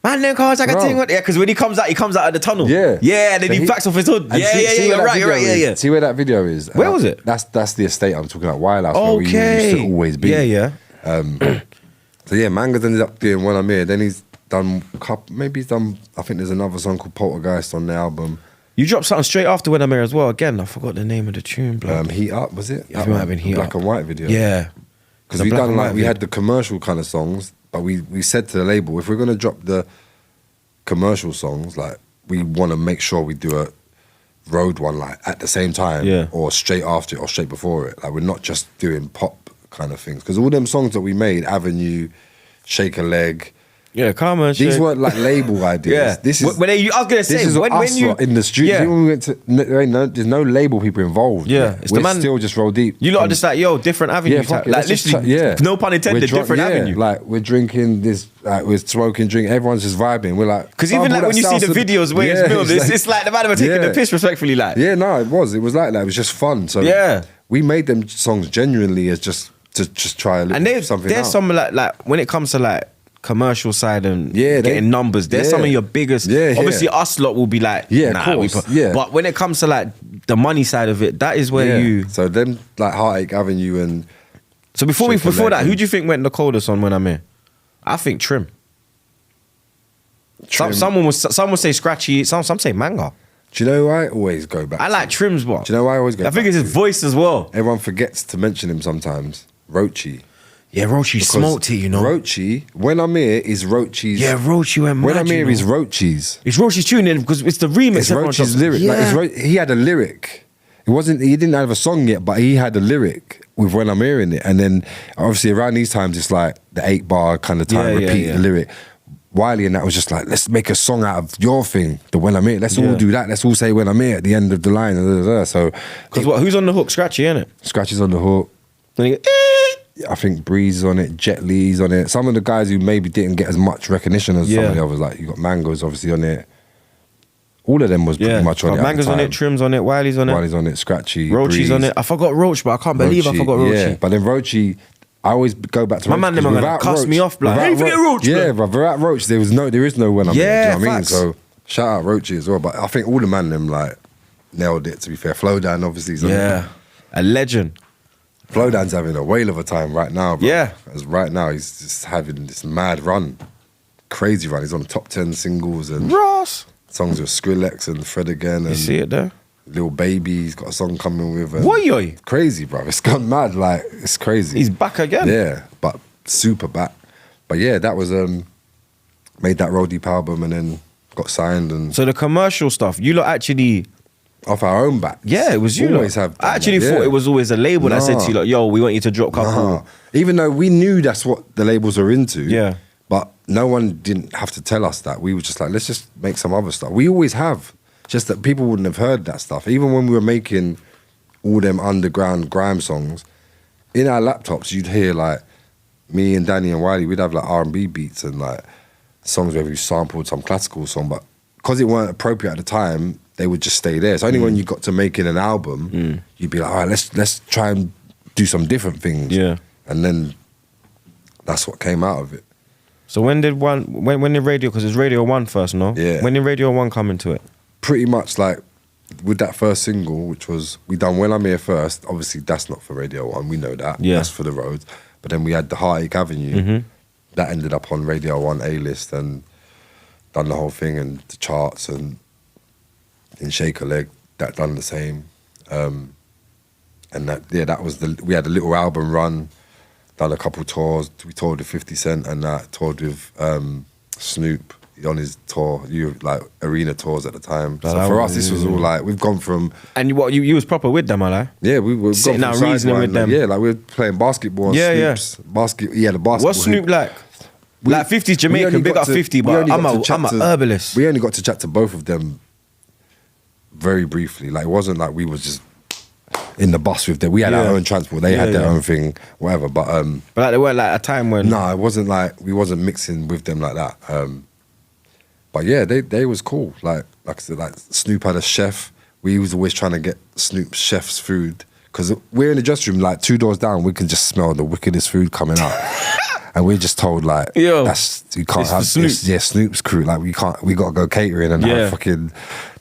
"Man, them cars like a Bro. thing." Yeah, because when he comes out of the tunnel. Yeah. yeah, and then So he backs off his hood. and Yeah, see- yeah, see yeah. where You're that right. You're right. video Yeah, is? yeah. See where that video is? Where was it? That's the estate I'm talking about. Wild House, where we Okay. used to always be. Yeah, yeah. So yeah, Manga's ended up doing When I'm Here. Then he's done I think there's another song called Poltergeist on the album. You dropped something straight after When I'm Here as well. Again, I forgot the name of the tune, blood. Heat Up, was it? Yeah, it might have been The Heat black Up. and white video. Yeah. Because The we black done and like white we video. had the commercial kind of songs, but we said to the label, if we're gonna drop the commercial songs, like we want to make sure we do a road one like at the same time, Yeah. or straight after it or straight before it. Like we're not just doing pop kind of things. Because all them songs that we made, Avenue, Shake a Leg, Yeah, come on. these shit. weren't like label ideas. Yeah. This is When I was gonna this say is when us you lot in the studio. Yeah. When we went to, there's no label people involved. Yeah, yet. it's the We're man- still just Roll Deep. You lot are And- just like, yo, different avenue. yeah, type. fuck it, Like let's just literally, yeah. no pun intended, We're different avenue. Like we're drinking this, like we're smoking, drink. Everyone's just vibing. We're like, Because even like when you see the videos where it's filmed, it's like the man were taking the piss respectfully, like. Yeah, no, it was like that. It was just fun. So Yeah. we made them songs genuinely as just to just try And something there's out. some like when it comes to like commercial side and Yeah, getting numbers, there's yeah. some of your biggest. Yeah, yeah. Obviously, us lot will be like, Yeah, of nah, course, yeah. But when it comes to like the money side of it, that is where Yeah. you. So then like Heartache Avenue and So before Shake a Leg that, who and- do you think went the coldest on When I'm Here? I think Trim. Trim. Some say Scratchy. Some say Manga. Do you know who I always go back I to? like Trim's what. Do you know why I always go I think back it's his to? voice as well. Everyone forgets to mention him sometimes. Rochi. Yeah, Rochi Because smoked it, you know. Rochi, When I'm Here is Rochi's. Yeah, Rochi went mad. When I'm you Here know. is Rochi's. It's Rochi's tune in because it's the remix. It's everyone Rochi's does. lyric. Yeah. Like he had a lyric. It wasn't. He didn't have a song yet, but he had a lyric with When I'm Hearing It. And then obviously around these times, it's like the 8-bar kind of time. Yeah, yeah, repeat yeah. the lyric. Wiley and that was just like, let's make a song out of your thing, the When I'm Here. Let's all do that. Let's all say When I'm Here at the end of the line. So, because who's on the hook? Scratchy, innit? Scratchy's on the hook. Then you go, I think Breeze is on it, Jet Lee's on it. Some of the guys who maybe didn't get as much recognition as some of the others, like you got Mango's obviously on it. All of them was pretty much on it. Mango's on it, Trim's on it, Wiley's on it, Scratchy, Roachy's Breeze. on it. I forgot Roach, but I can't believe I forgot Roachy. Yeah, but then Roachy, I always go back to My Roach, man, them are gonna cuss me off, like, hey, forget Roach. Yeah, bro, without Roach, there is no When I'm Here. Yeah, Do you know what I mean? facts. So shout out Roachy as well. But I think all the man them like nailed it. To be fair, Flowdown obviously is on it. A legend. Flowdown's having a whale of a time right now, bro. Yeah. As right now, he's just having this mad run. Crazy run. He's on top 10 singles and Ross. songs with Skrillex and Fred again. And You see it there? Lil Baby, he's got a song coming with. And What yo? crazy, bro. It's gone mad. Like, it's crazy. He's back again. Yeah, but super back. But yeah, that was, made that Roll Deep album and then got signed. And So the commercial stuff, you lot actually... off our own back. Yeah, it was you Always lot. have done I actually that, thought yeah. it was always a label that said to you, like, yo, we want you to drop couple. Nah. Even though we knew that's what the labels are into. Yeah. But no one didn't have to tell us that. We were just like, let's just make some other stuff. We always have. Just that people wouldn't have heard that stuff. Even when we were making all them underground grime songs, in our laptops, you'd hear like me and Danny and Wiley, we'd have like R&B beats and like songs where we sampled some classical song. But because it weren't appropriate at the time, they would just stay there. It's only when you got to making an album, you'd be like, all right, let's try and do some different things. Yeah. And then that's what came out of it. So when did Radio, because it's Radio 1 first, no? Yeah. When did Radio 1 come into it? Pretty much like with that first single, which was, we done When I'm Here first, obviously that's not for Radio 1, we know that. Yeah. That's for the roads. But then we had the Heartache Avenue, that ended up on Radio 1 A-list and done the whole thing and the charts, and in Shake a Leg, that done the same. And that was we had a little album run, done a couple tours. We toured with 50 Cent and that, toured with Snoop on his tour, like arena tours at the time. So for us, this was all like, we've gone from... And you was proper with them, I Yeah, we were sitting gone out from reasoning with them. Yeah, like we were playing basketball on Snoop's. The basketball. What's Snoop hoop. like? Like 50's Jamaican, big up 50, but I'm a herbalist. We only got to chat to both of them very briefly. Like, it wasn't like we was just in the bus with them. We had our own transport. They had their own thing, whatever. But like there weren't like a time when... No, it wasn't like, we wasn't mixing with them like that. But yeah, they was cool. Like I said, like Snoop had a chef. We was always trying to get Snoop's chef's food. Because we're in the dressing room, like 2 doors down, we can just smell the wickedest food coming out. And we're just told like, yo, you can't have Snoop. Snoop's crew. Like we got to go catering and have fucking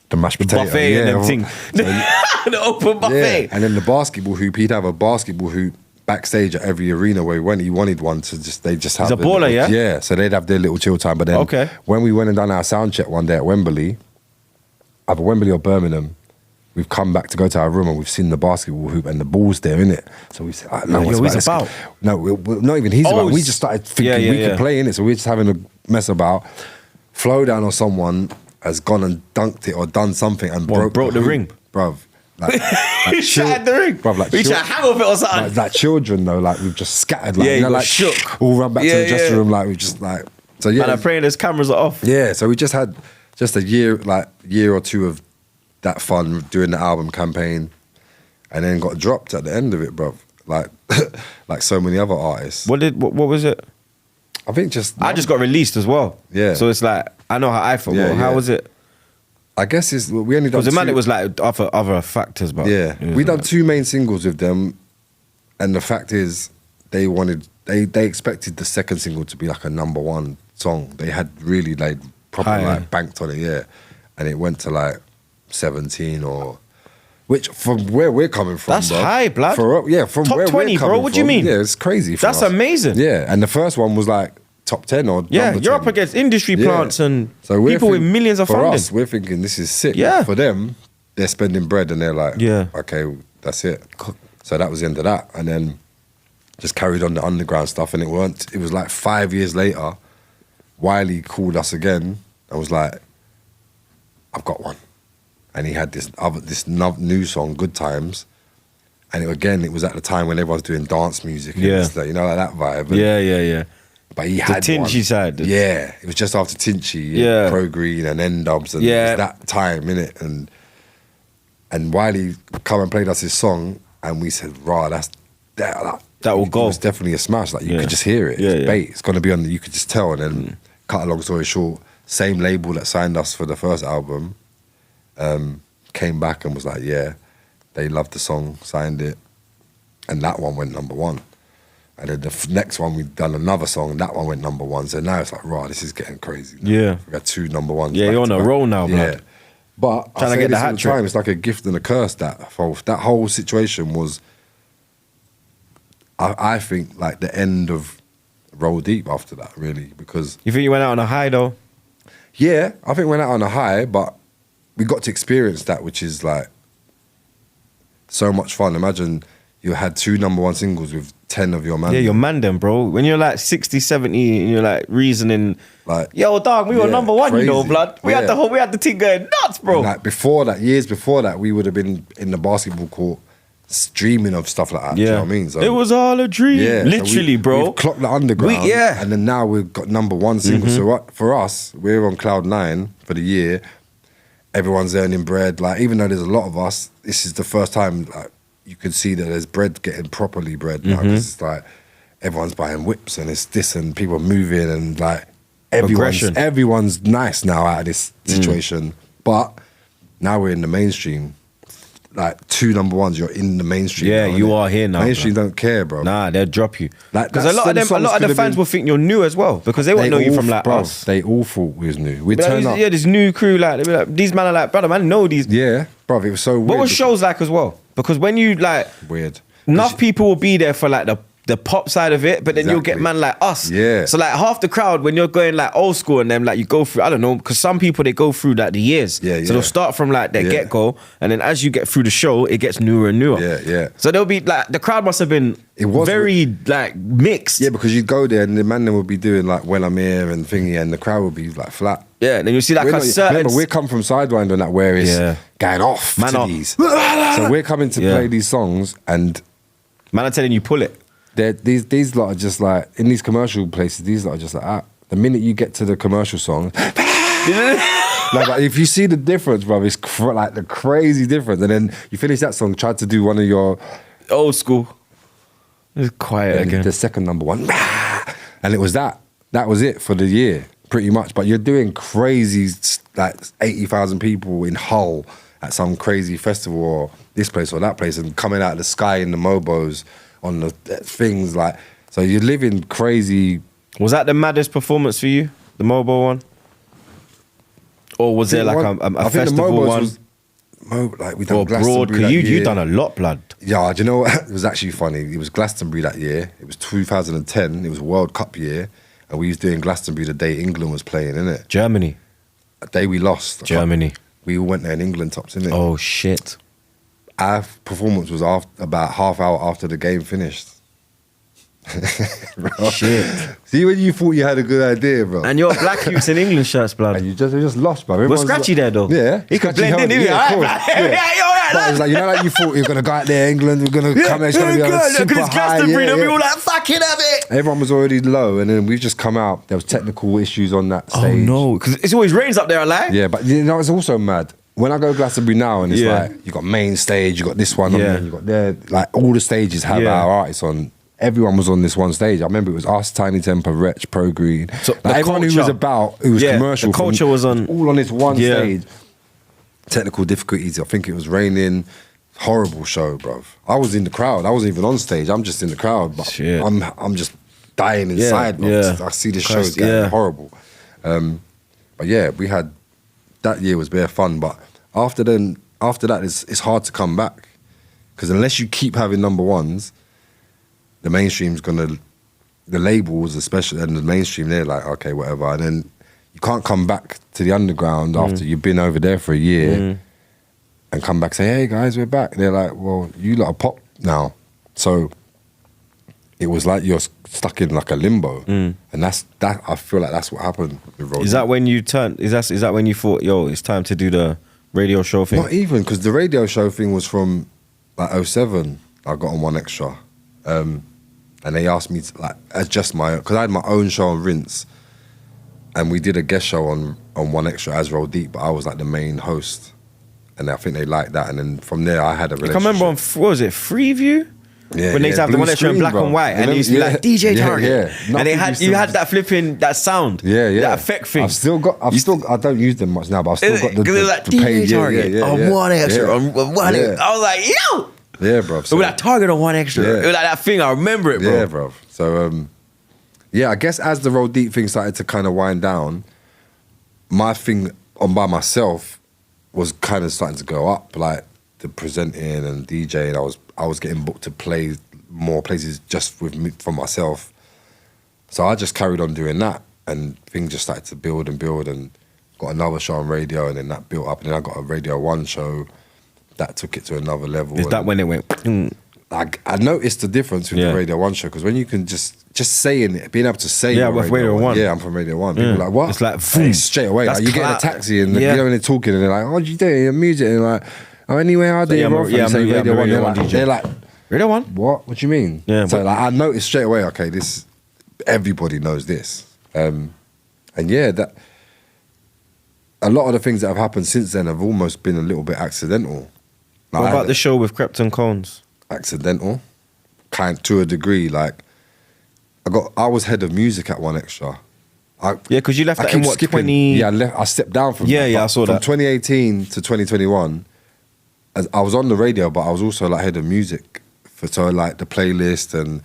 the mashed potato. Buffet and everything. The open buffet. Yeah. And then the basketball hoop, he'd have a basketball hoop backstage at every arena where he went. He wanted one to they just have. He's a baller, yeah? Yeah, so they'd have their little chill time. But then when we went and done our sound check one day at Wembley, either Wembley or Birmingham, we've come back to go to our room and we've seen the basketball hoop and the ball's there, innit? So we said, no, what's he's about? No, we're not even he's about. We just started thinking we could play, innit? So we're just having a mess about. Flowdown or someone has gone and dunked it or done something and broke the ring. Bruv. Like shattered the ring. Bruv, like we tried to hang off it or something. Like children though, like we've just scattered. Like, you like shook. All run back to the dressing room, like we just like. So yeah. And I'm praying those cameras are off. Yeah, so we just had just a year or two of that fun doing the album campaign, and then got dropped at the end of it, bruv. Like, like so many other artists. What was it? I think I just got released as well. Yeah. So it's like, I know how I felt. Yeah, How was it? I guess we only done. Because it was like other factors, but yeah, we done 2 main singles with them, and the fact is, they expected the second single to be like a #1 song. They had really like proper like banked on it, yeah, and it went to like 17 or. Which, from where we're coming from, that's high, blood. From top where 20, we're coming bro. What do you from, mean? Yeah, it's crazy. That's us. amazing. Yeah, and the first one was like top 10 or you're 10. up against industry plants and people with millions of funding. For us, we're thinking this is sick. Yeah. For them, they're spending bread and they're like, okay, that's it. So that was the end of that, and then just carried on the underground stuff. And it was like 5 years later, Wiley called us again and was like, I've got one. And he had this new song, Good Times. And it was at the time when everyone's doing dance music. And it's like, you know, like that vibe. And yeah. But he had Tinchy one. side. Yeah, it was just after Tinchy, Yeah. Pro Green and N-Dubs, and Yeah. it was that time, innit? And Wiley come and played us his song, and we said, "Rah, that will go." It was definitely a smash. Like you could just hear it. Yeah, It's yeah. bait. It's gonna be on. You could just tell. And then, cut a long story short, same label that signed us for the first album, came back and was like, "Yeah, they loved the song, signed it," and that one went #1. And then the next one, we'd done another song, and that one went #1. So now it's like, right, this is getting crazy. Now. Yeah. We got 2 #1s. Yeah, back you're on to a back. roll now, blood. Yeah. But Trying I to say get the this all hat the trick. time, it's like a gift and a curse, that whole situation was, I think, like the end of Roll Deep after that, really, because... You think you went out on a high though? Yeah, I think we went out on a high, but we got to experience that, which is like so much fun. Imagine you had 2 #1 singles with 10 of your man. Yeah, your man then, bro. When you're like 60, 70 and you're like reasoning, Like, yo, dog, we were yeah, #1, you know, crazy. blood. We had the thing going nuts, bro. Like before that, years before that, we would have been in the basketball court dreaming of stuff like that. Do you know what I mean? So, it was all a dream. yeah, so Literally, bro. We've clocked the underground. Yeah. And then now we've got #1 single. So for us, we're on cloud 9 for the year. Everyone's earning bread. Like, even though there's a lot of us, this is the first time like you could see that there's bread getting properly bread now. 'Cause it's like everyone's buying whips and it's this and people are moving and like Progression. everyone's nice now out of this situation. But now we're in the mainstream. Like 2 #1s, you're in the mainstream. Yeah, now, you innit? are here now, Mainstream bro. don't care, bro. Nah, they'll drop you. Like, Because a lot of them them, a songs lot of the could've fans been- will think you're new as well because they won't know you from like bro, us. They all thought we was new. We'd But turn up. yeah, this new crew, like, they be like, these men are like, brother, man, know these. Yeah, bro, it was so weird. What was shows like as well? Because when you like, Weird. enough people will be there for like the pop side of it, but then you'll get Exactly. man like us. Yeah. So like half the crowd, when you're going like old school and them, like you go through, I don't know, because some people they go through like the years. Yeah, So yeah. they'll start from like their Yeah. get go, and then as you get through the show, it gets newer and newer. Yeah, yeah. So there'll be like the crowd must have been It was very like mixed. Yeah, because you'd go there and the man then would be doing like When I'm Here and thingy, and the crowd would be like flat. Yeah, and then you see like We're a not- certain. remember, we come from Sidewinder and that where it's Yeah. going off Man to off. these. So we're coming to Yeah. play these songs, and Man, I'm telling you, pull it. these lot are just like, in these commercial places, these lot are just like, the minute you get to the commercial song, like if you see the difference, bro, it's like the crazy difference. And then you finish that song, try to do one of your, Old school. It's quiet and again. the second #1, and it was that. That was it for the year, pretty much. But you're doing crazy, like 80,000 people in Hull at some crazy festival or this place or that place, and coming out of the sky in the mobos on the things like. So you're living crazy. Was that the maddest performance for you, the mobile one? Or was there like a festival one? Like we done Or broad? Glastonbury Because that you year. done a lot, blood. Yeah, do you know what? It was actually funny. It was Glastonbury that year. It was 2010. It was World Cup year. And we was doing Glastonbury the day England was playing, innit? Germany. The day we lost. Germany. We all went there in England tops, innit? Oh, shit. Our performance was about half hour after the game finished. Bro. Shit. See when you thought you had a good idea, bro. And your black youths in England shirts, blood. And you just lost, bro. Was Everyone's Scratchy like- there, though? Yeah. He could Scratchy blend in, held it, didn't he? of Alright, course, man. Yeah, you alright, But it was like, you know, like you thought you were going to go out there, England, we're going to come there, it's going to be on a Look super at this high. Glastonbury, Yeah, and we yeah. all like, fucking have it. Everyone was already low, and then we've just come out. There was technical issues on that Oh, stage. no. Because it's always rains up there, I like. Yeah, but you know, it's also mad. When I go to Glastonbury now, and it's Yeah. like, you got main stage, you got this one, Yeah. and you got there. Like, all the stages have Yeah. our artists on. Everyone was on this one stage. I remember it was us, Tiny Temper, Wretch, Pro Green. So Like, the everyone who culture- was about, who was Yeah, commercial. the culture was on- all on this one Yeah. stage. Technical difficulties. I think it was raining. Horrible show, bruv. I was in the crowd. I wasn't even on stage. I'm just in the crowd, but Shit. I'm just dying inside. Yeah, bruv. yeah. I see the Christ, shows getting yeah. horrible. But yeah, we had that year was bare fun. But after that, it's hard to come back because unless you keep having #1s, the mainstream's the labels especially and the mainstream, they're like, okay, whatever, and then you can't come back to the underground after you've been over there for a year and come back and say, hey guys, we're back. They're like, well, you lot are pop now, so it was like you're stuck in like a limbo, and that. I feel like that's what happened with Road. Is that when you turned? Is that when you thought, yo, it's time to do the radio show thing? Not even, because the radio show thing was from like 07. I got on 1 Extra. And and they asked me to like adjust because I had my own show on Rinse, and we did a guest show on One Extra as Roll Deep, but I was like the main host, and I think they liked that. And then from there, I had a relationship. I remember on what was it, Freeview? Yeah, when they used to have the blue One Extra in screen, black bro. and white, and it used to be like DJ Target, and they had you had that flipping that sound, that effect thing. I've still, I don't use them much now, but I've still got the because it was like the DJ page, Target on One Extra, on One Extra. I was like, yo, yeah, bro. So, with that Target on One Extra, it was like that thing. I remember it, bro. Yeah, bro. So, I guess as the Roll Deep thing started to kind of wind down, my thing on by myself was kind of starting to go up, like the presenting and DJing. I was getting booked to play more places just with me for myself. So I just carried on doing that, and things just started to build and build, and got another show on radio, and then that built up, and then I got a Radio 1 show that took it to another level. Is that when it went? I noticed the difference with the Radio 1 show, because when you can just saying it, being able to say with Radio 1. Yeah, I'm from Radio 1. People are like, what? It's like straight away. Like, you get in a taxi and you know when they're talking and they're like, what do you do? Your music, and you're like, oh, anyway, I do. You say Radio 1. They're like, Radio 1? What? What do you mean? Yeah, so like, I noticed straight away, okay, this, everybody knows this. And yeah, that a lot of the things that have happened since then have almost been a little bit accidental. Like, what about the show with Krypton Cones? Accidental, kind to a degree. Like, I was head of music at One Extra. Because you left that in what, 20... Yeah, I stepped down from I saw that. From 2018 to 2021, I was on the radio, but I was also like head of music so like the playlist and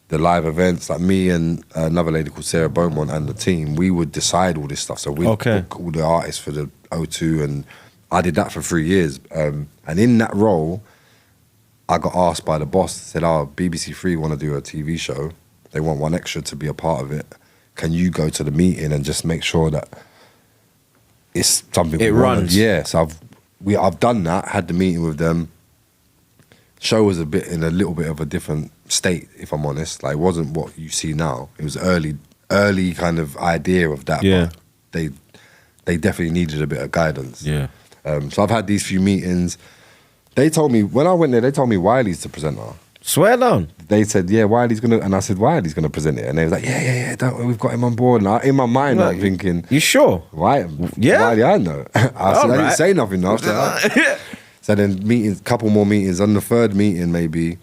the live events. Like me and another lady called Sarah Beaumont and the team, we would decide all this stuff. So we'd book all the artists for the O2, and I did that for 3 years. And in that role, I got asked by the boss, said, BBC Three want to do a TV show. They want One Extra to be a part of it. Can you go to the meeting and just make sure that it's something it runs? Yeah, so I've done that, had the meeting with them. Show was in a little bit of a different state, if I'm honest. Like, it wasn't what you see now. It was early kind of idea of that. Yeah. But they definitely needed a bit of guidance. Yeah. So I've had these few meetings. They told me, when I went there, they told me Wiley's the presenter. Swear down. They said, yeah, Wiley's going to, and I said, Wiley's going to present it. And they was like, yeah, don't worry, we've got him on board. And in my mind, I'm thinking, you sure? Right. Yeah. Wiley, I know. I didn't say nothing after. So then couple more meetings. On the third meeting, maybe,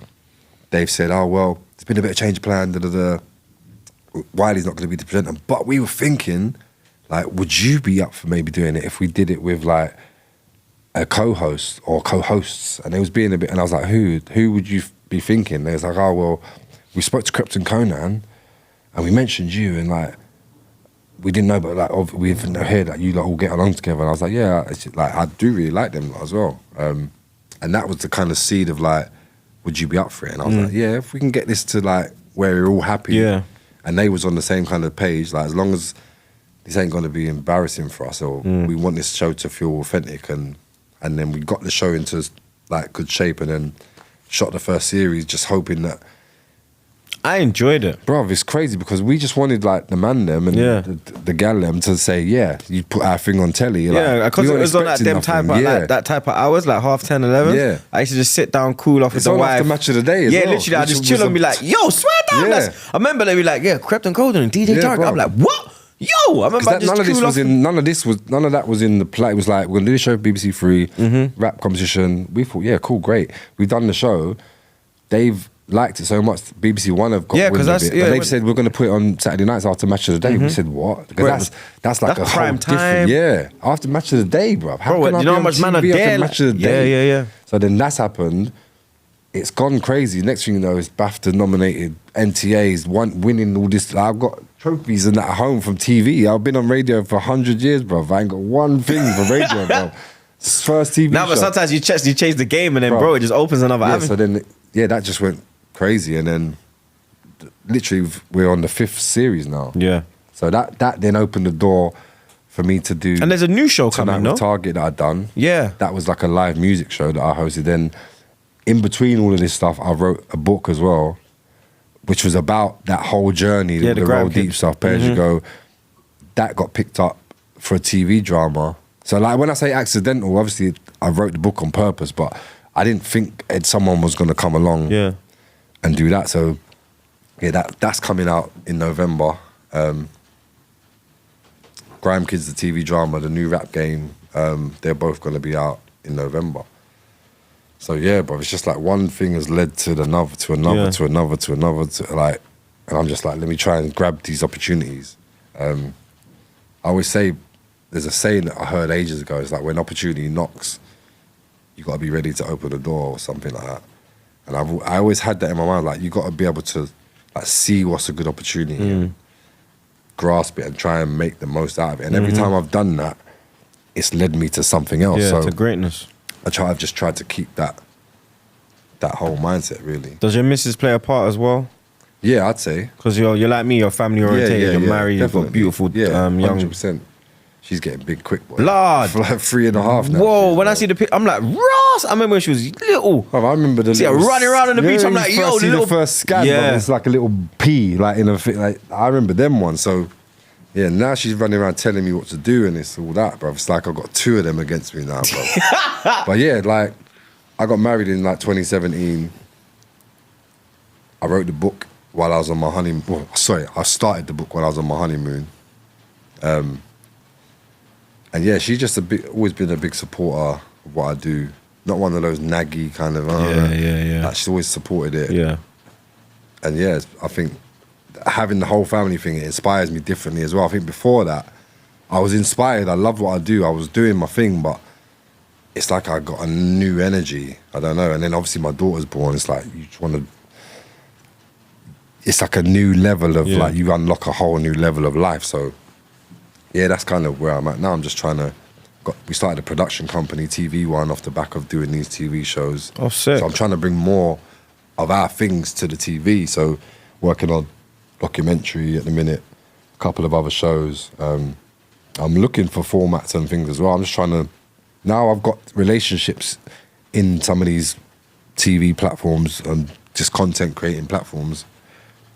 they've said, oh, well, there's been a bit of change of plan, Wiley's not going to be the presenter. But we were thinking, like, would you be up for maybe doing it if we did it with, like, a co-host or co-hosts? And they was being a bit, and I was like, who would you be thinking? They was like, oh, well, we spoke to Krypton Conan, and we mentioned you, and, like, we didn't know, but like we've heard that you like all get along together. And I was like, yeah, like I do really like them as well. And that was the kind of seed of like, would you be up for it? And I was like, yeah, if we can get this to like where we're all happy. Yeah. And they was on the same kind of page, like as long as this ain't going to be embarrassing for us, or we want this show to feel authentic, and then we got the show into like good shape, and then shot the first series, just hoping that. I enjoyed it. Bruv, it's crazy because we just wanted like the man them and the gal them to say, yeah, you put our thing on telly. Yeah, because it was on that that type of hours, like 10:30, 11. Yeah. I used to just sit down, cool off with It's the on wife. after Match of the Day as well. Yeah, literally, I just chill and be like, yo, swear down. Yeah. I remember they be like, yeah, Krypton Conan and DJ Target. I'm like, what? Yo, I remember none of that was in the play. It was like, we're gonna do the show BBC Three, rap competition. We thought, yeah, cool, great. We've done the show. They've liked it so much. BBC One have got wind of it. But they've said we're going to put it on Saturday nights after Match of the Day. We said what? Because that's like a prime whole time. Yeah, after Match of the Day, bro. Bro, you know how much man are there? Match of the Day. Yeah. So then that's happened. It's gone crazy. Next thing you know, it's BAFTA nominated, NTAs, winning all this. I've got trophies and that at home from TV. I've been on radio for 100 years, bro. I ain't got one thing for radio, bro. First TV show. But sometimes you change the game, and then bro, it just opens another avenue. So then, that just went crazy, and then literally we're on the 5th series now. Yeah. So that then opened the door for me to do. And there's a new show coming, no? Target that I'd done. Yeah. That was like a live music show that I hosted. Then in between all of this stuff, I wrote a book as well, which was about that whole journey, the Roll Deep stuff, Pay As You Go. That got picked up for a TV drama. So like when I say accidental, obviously I wrote the book on purpose, but I didn't think someone was going to come along and do that. So yeah, that's coming out in November. Grime Kids, the TV drama, the new rap game, they're both going to be out in November. So yeah, bro, it's just like one thing has led to another, to another, to another, to another, to like, and I'm just like, let me try and grab these opportunities. I always say, there's a saying that I heard ages ago, it's like when opportunity knocks, you got to be ready to open the door or something like that. And I always had that in my mind, like you got to be able to like see what's a good opportunity, and grasp it and try and make the most out of it. And every time I've done that, it's led me to something else. Yeah, so to greatness. I've just tried to keep that whole mindset, really. Does your missus play a part as well? Yeah, I'd say. Because you're like me, you're family oriented, you're married, definitely. you've got beautiful young... 100%. She's getting big quick, boy. Blood. For like 3.5 now. Whoa, when I see the pic, I'm like, Ross! I remember when she was little. Oh, I remember the See her running around on the beach, I'm like, yo, the little... first scan, it's like a little pea, like in a thing. Like, I remember them ones, so... Yeah, now she's running around telling me what to do and it's all that, bro. It's like I've got 2 of them against me now, bro. But yeah, like, I got married in like 2017. I wrote the book while I was on my honeymoon. Well, sorry, I started the book while I was on my honeymoon. And yeah, she's just always been a big supporter of what I do. Not one of those naggy kind of, yeah. Like, she's always supported it. Yeah. And yeah, I think having the whole family thing, it inspires me differently as well. I think before that, I was inspired. I loved what I do. I was doing my thing, but it's like I got a new energy. I don't know. And then obviously my daughter's born. It's like you just want to... It's like a new level of like, you unlock a whole new level of life. So yeah, that's kind of where I'm at now. I'm just trying to... We started a production company, TV One, off the back of doing these TV shows. Oh, sick. So I'm trying to bring more of our things to the TV. So working on documentary at the minute, a couple of other shows. I'm looking for formats and things as well. I'm just trying to... Now I've got relationships in some of these TV platforms and just content creating platforms.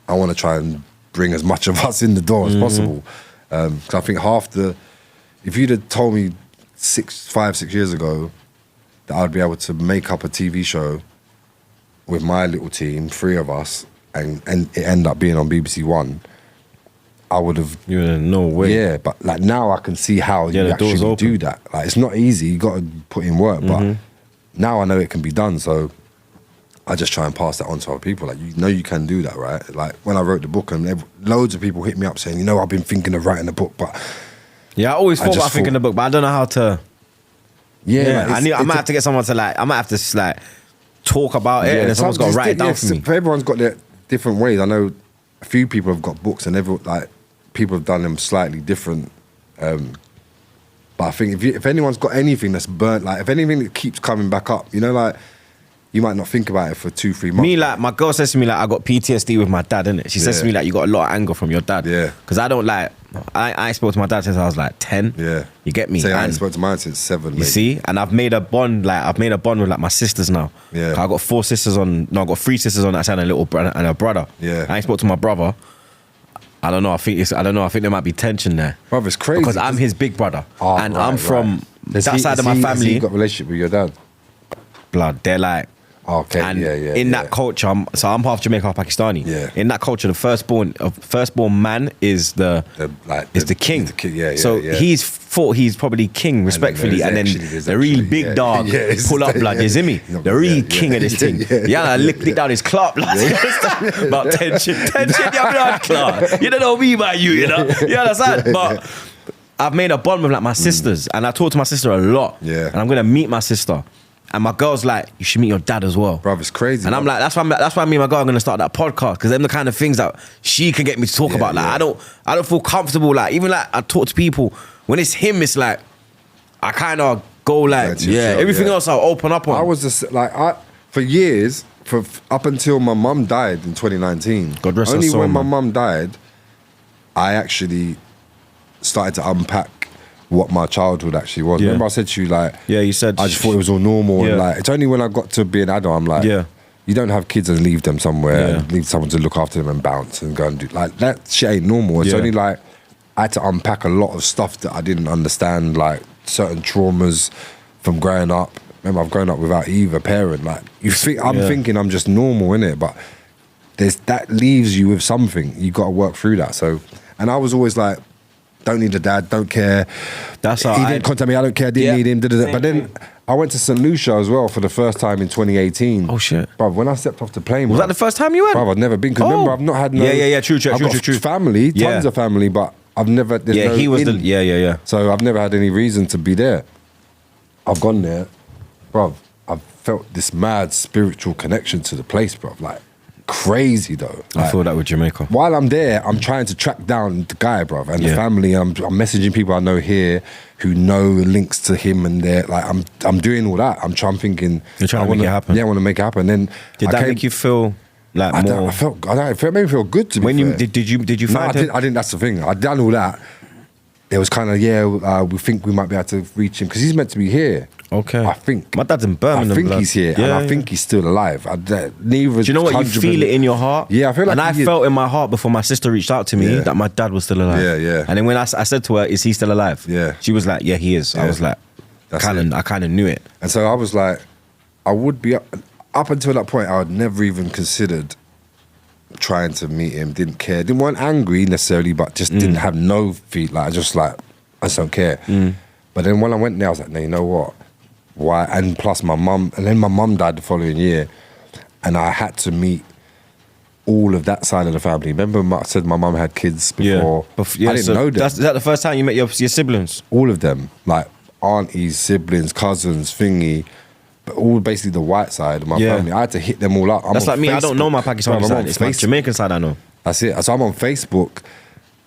I want to try and bring as much of us in the door as possible. Because I think if you'd have told me 5, 6 years ago that I'd be able to make up a TV show with my little team, 3 of us, and it end up being on BBC One, I would have... No way. Yeah, but like now I can see how you actually do that. Like it's not easy, you got to put in work, but now I know it can be done, so I just try and pass that on to other people. Like, you can do that, right? Like when I wrote the book, and loads of people hit me up saying, I've been thinking of writing a book, but... Yeah, I always thought about thinking the book, but I don't know how to... Yeah, like I might have to get someone to I might have to talk about it, and then someone's got to write it down for me. Everyone's got their different ways. I know a few people have got books, and people have done them slightly different. But I think if anyone's got anything that's burnt, like if anything that keeps coming back up, you might not think about it for 2-3 months. Me, like, my girl says to me, I got PTSD with my dad, innit? She says to me, you got a lot of anger from your dad. Yeah. Because I don't, I spoke to my dad since I was 10. Yeah. You get me? I ain't spoke to mine since 7, maybe. You see? And I've made a bond, with, my sisters now. Yeah. I got 3 sisters on that side and a brother. Yeah. I ain't spoke to my brother. I don't know, I think there might be tension there. Brother, it's crazy. Because I'm his big brother. Oh, and I'm from that side of my family. Has he got a relationship with your dad? Blood, they're okay, and in that culture, so I'm half Jamaican, half Pakistani. Yeah. In that culture, the firstborn man is the king. So he's probably king, respectfully, and then the real big dog pull up, blood. You see me? The real king of this thing. Yeah, lick down his clock, blood. About tension, your blood clot. You don't know me by you, you understand? But I've made a bond with my sisters, and I talk to my sister a lot. Yeah. And I'm gonna meet my sister. And my girl's like, you should meet your dad as well. Bruv, it's crazy. And I'm like, that's why me and my girl are gonna start that podcast, because them the kind of things that she can get me to talk about. I don't feel comfortable. Even I talk to people, when it's him, it's like I kind of go everything else I'll open up on. I was just for years, up until my mum died in 2019. God rest her soul. Only when my mum died, I actually started to unpack what my childhood actually was. Remember I said to you, you said I just thought it was all normal, and it's only when I got to be an adult, I'm like, you don't have kids and leave them somewhere and leave someone to look after them and bounce and go and do that shit ain't normal. It's only I had to unpack a lot of stuff that I didn't understand, certain traumas from growing up. Remember, I've grown up without either parent. I'm thinking I'm just normal, innit? But that leaves you with something. You got to work through that. So, and I was always like, don't need a dad, don't care. That's how he didn't contact me. I don't care. Didn't need him. But then I went to St. Lucia as well for the first time in 2018. Oh shit, bro! When I stepped off the plane, was that the first time you went? Bro, I've never been. Cause remember, I've not had no. True. I've got family, tons of family, but I've never. He was the. So I've never had any reason to be there. I've gone there, bro. I've felt this mad spiritual connection to the place, bro. Like crazy though. Like, I feel that with Jamaica. While I'm there, I'm trying to track down the guy, bro, and the family. I'm messaging people I know here who know links to him, and they're like, I'm doing all that. I'm thinking. You're trying to make it happen. Yeah, I want to make it happen. Then did that make you feel like more? It made me feel good to be when fair. Did you find him? I didn't. That's the thing. I'd done all that. It was kind of we think we might be able to reach him because he's meant to be here. Okay. I think my dad's in Birmingham. I think he's here, and I think he's still alive. Do you know what? You feel it in your heart. Yeah, I feel like. And I felt in my heart before my sister reached out to me that my dad was still alive. Yeah. And then when I said to her, "Is he still alive?" Yeah. She was like, "Yeah, he is." Yeah. I was like, I kind of knew it. And so I was like, I would be up until that point. I had never even considered trying to meet him. Didn't care. Didn't want angry necessarily, but just didn't have no feet. Like I just don't care. But then when I went there, I was like, no, you know what? Why? And plus my mum, and then my mum died the following year, and I had to meet all of that side of the family. Remember, I said my mum had kids before. I didn't know them. Is that the first time you met your siblings? All of them, like aunties, siblings, cousins, thingy. But all basically the white side of my family. I had to hit them all up. That's like me. Facebook. I don't know my Pakistani side. It's my Jamaican side I know. That's it. So I'm on Facebook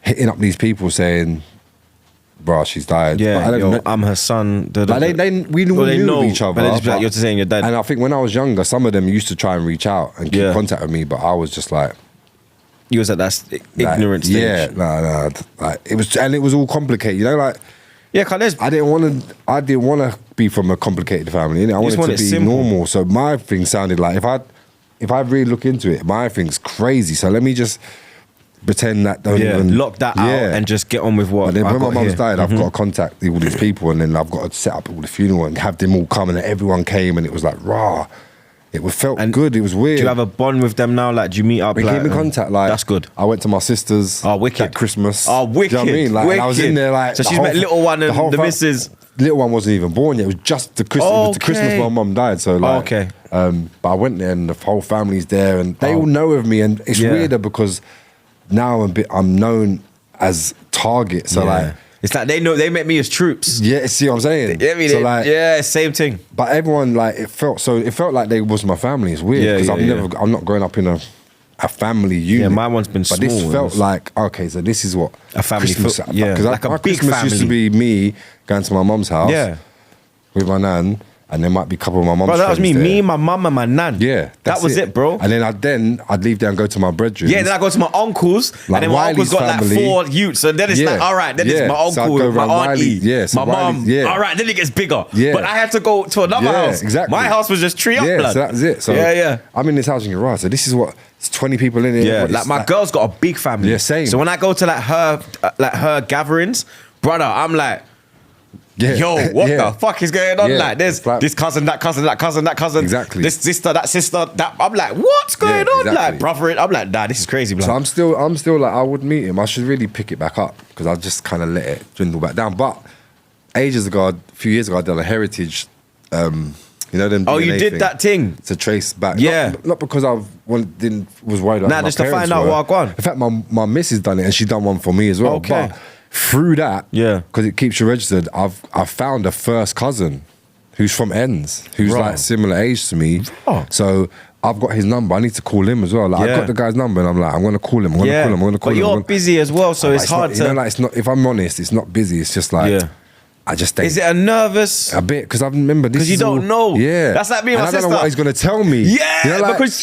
hitting up these people saying, bro, she's died. Yeah, I'm her son. Like we knew each other. But they just be like, you're saying your dad. And I think when I was younger, some of them used to try and reach out and keep contact with me, but I was just like... You was at that ignorant stage. Yeah, no. Like, it was all complicated, you know, like... Yeah, cause I didn't want to be from a complicated family, innit? I wanted to be normal. So my thing sounded like, if I really look into it, my thing's crazy. So let me just pretend that don't even... lock that out and just get on with what But then when my mum's died, I've got to contact all these people, and then I've got to set up all the funeral and have them all come, and everyone came, and it was like, rah. It felt good. It was weird. Do you have a bond with them now? Like, do you meet up? We keep in contact. Like, that's good. I went to my sister's at Christmas. Oh, wicked. Do you know what I mean? Like, and I was in there like... So she's met little one and the missus... Little one wasn't even born yet. It was just the Christmas. It was the Christmas my mum died. So like, but I went there and the whole family's there, and they all know of me, and it's weirder because now I'm known as target. So like, it's like they met me as troops. Yeah, see what I'm saying? So like, same thing. But everyone like it felt like they was my family. It's weird because I'm not growing up in a family unit. Yeah, my one's been small. But this felt like, okay, so this is what a family Christmas, because like my Christmas used to be me going to my mum's house with my nan, and there might be a couple of my mum's friends. Bro, that was me, there. me, my mum, and my nan. Yeah, that was it, bro. And then I'd leave there and go to my bedroom. Yeah, then I go to my uncle's, like and then my uncle's got family. like 4 youths, so then it's like, all right, then it's my uncle, my auntie, my mum. All right, then it gets bigger. Yeah. But I had to go to another house. Exactly. My house was just tree up, blood. So that's it. So I'm in this house in Garage, so this is what. It's 20 people in here. Yeah, like my girl's got a big family. Yeah, same. So when I go to like her gatherings, brother, I'm like, yo, what the fuck is going on? Like, there's this cousin, that cousin, that cousin, that cousin. Exactly. This sister, that sister, that. I'm like, what's going on? Exactly. Like, brother, I'm like, nah, this is crazy, bro. So I'm still like, I would meet him. I should really pick it back up because I just kind of let it dwindle back down. But ages ago, a few years ago, I did a heritage. You know them. Oh, DNA you did that thing to trace back. Yeah, not because I was worried. Nah, just to find out what I got. In fact, my missus done it, and she done one for me as well. Okay. But through that, because it keeps you registered, I found a first cousin who's from Ends, who's like similar age to me. So I've got his number. I need to call him as well. Like I got the guy's number, and I'm like, I'm gonna call him. I'm gonna call him. I'm gonna call him. But you're busy as well, so it's hard to. You know, like it's not. If I'm honest, it's not busy. It's just like. I just think. Is it a nervous? A bit, because I remember this. Because you don't know. Yeah. That's like me and my sister. I don't know what he's going to tell me. Yeah. You know, like, because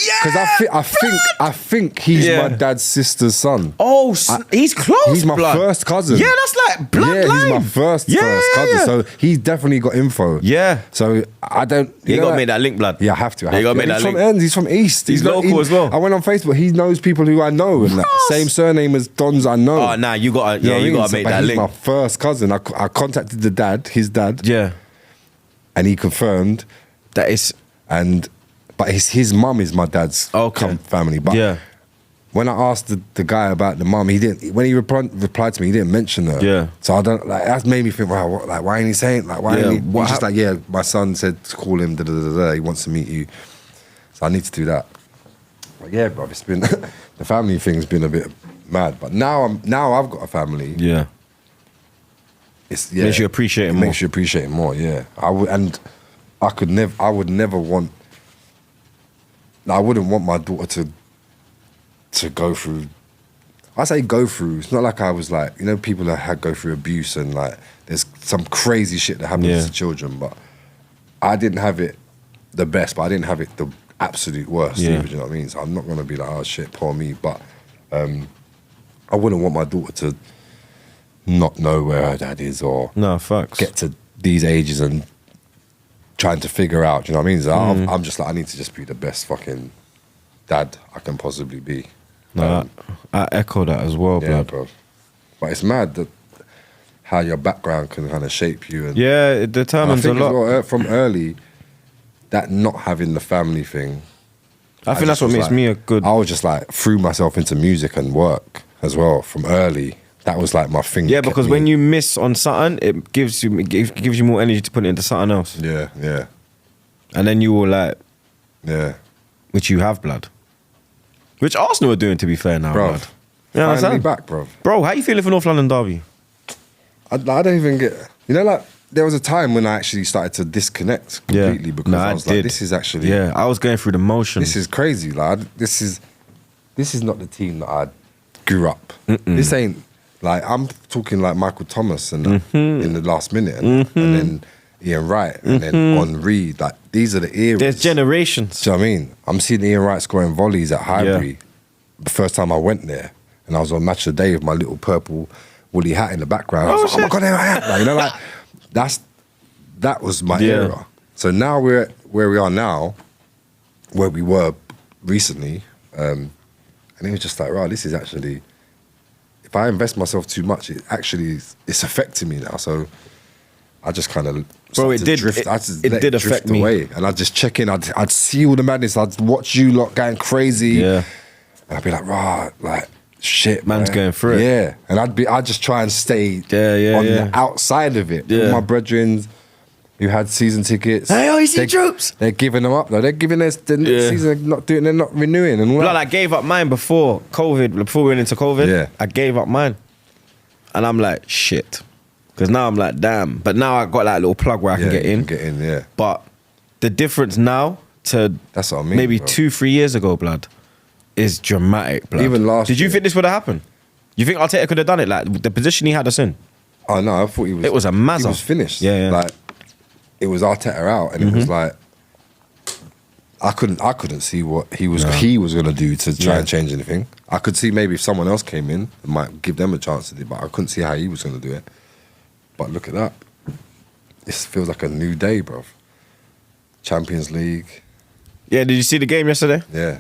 I think he's my dad's sister's son. Oh, he's close. He's my first cousin. Yeah, that's like bloodline. Yeah, he's my first cousin. So he's definitely got info. Yeah. So I don't. You got to make that link, blood. Yeah, I have to. You got to make that link. He's from Ends. He's from East. He's local as well. I went on Facebook. He knows people who I know, and same surname as Dons I know. Oh, nah, you got to. Yeah, you got to make that link. He's my first cousin. I contacted the dad, his dad. Yeah. And he confirmed that it's but his mum is my dad's family. But when I asked the guy about the mum, he didn't. When he replied to me, he didn't mention her. Yeah. So I don't like. That made me think. Wow, what, like why ain't he saying? Like why? Yeah, Ain't he? what He's just like, yeah. My son said to call him. Da, da, da, da, he wants to meet you. So I need to do that. But yeah, bro, it's been the family thing's been a bit mad. But now I've got a family. Yeah. It's Makes you appreciate it more. Makes you appreciate it more. Yeah. I would never want. I wouldn't want my daughter to go through. I say go through. It's not like I was like, you know, people that had go through abuse and like there's some crazy shit that happens to children. But I didn't have it the best, but I didn't have it the absolute worst. Yeah. Either, do you know what I mean? So I'm not gonna be like, oh shit, poor me. But I wouldn't want my daughter to not know where her dad is or No, facts. get to these ages and trying to figure out, do you know what I mean? So I'm just like, I need to just be the best fucking dad I can possibly be. No, I echo that as well, Yeah, blood. bro. But it's mad that how your background can kind of shape you. And Yeah, it I determines a think as lot. well, from early, that not having the family thing. I think that's just what was makes like- me a good. I was just like, threw myself into music and work as well from early. That was like my thing. Yeah, that kept because me- when you miss on something, it gives you more energy to put it into something else, Yeah, yeah, and then you will like, yeah. which you have, blood. Which Arsenal are doing, to be fair now, Bro, blood. You finally understand? back, bro. Bro, how you feeling for North London Derby? I don't even get. You know, like there was a time when I actually started to disconnect completely because No, I was like, this is actually, Yeah, I was going through the motions. this is crazy, lad. This is not the team that I grew up. This ain't like I'm talking like Michael Thomas and in the last minute, and then Ian Wright, and then Henry. Like these are the eras. There's generations. Do you know what I mean? I'm seeing Ian Wright scoring volleys at Highbury. The first time I went there, and I was on Match of the Day with my little purple woolly hat in the background. I was like, oh my God, there I am. Like, you know, like that was my era. So now we're at where we are now, where we were recently, and it was just like, right, this is actually, if I invest myself too much, it's affecting me now. So I just kind of Bro, it did. drift. It, I just it let did drift affect me. away, and I'd just check in. I'd see all the madness. I'd watch you lot going crazy. Yeah. And I'd be like, rah, like shit, Man's man. going through it. Yeah, and I'd just try and stay Yeah, on yeah. the outside of it. Yeah. All my brethren who had season tickets. Hey, oh, you see Troops? They're giving them up though. They're giving their Yeah. season, not doing. They're not renewing and all Blood, that. I gave up mine before COVID, before we went into COVID. Yeah. I gave up mine. And I'm like, shit. Because now I'm like, damn. But now I got that little plug where I can get you in. Get in, yeah. But the difference now to That's what I mean, maybe bro. 2-3 years ago, blood, is dramatic, blood. Even last Did you year. think this would have happened? You think Arteta could have done it? Like the position he had us in? Oh no, I thought he was. It was a mazza. He was finished. Yeah, yeah. Like it was Arteta out, and it was like I couldn't see what he was going to do to try Yeah. and change anything. I could see maybe if someone else came in, it might give them a chance to do, but I couldn't see how he was going to do it. But look at that. This feels like a new day, bro. Champions League. Yeah, did you see the game yesterday? Yeah.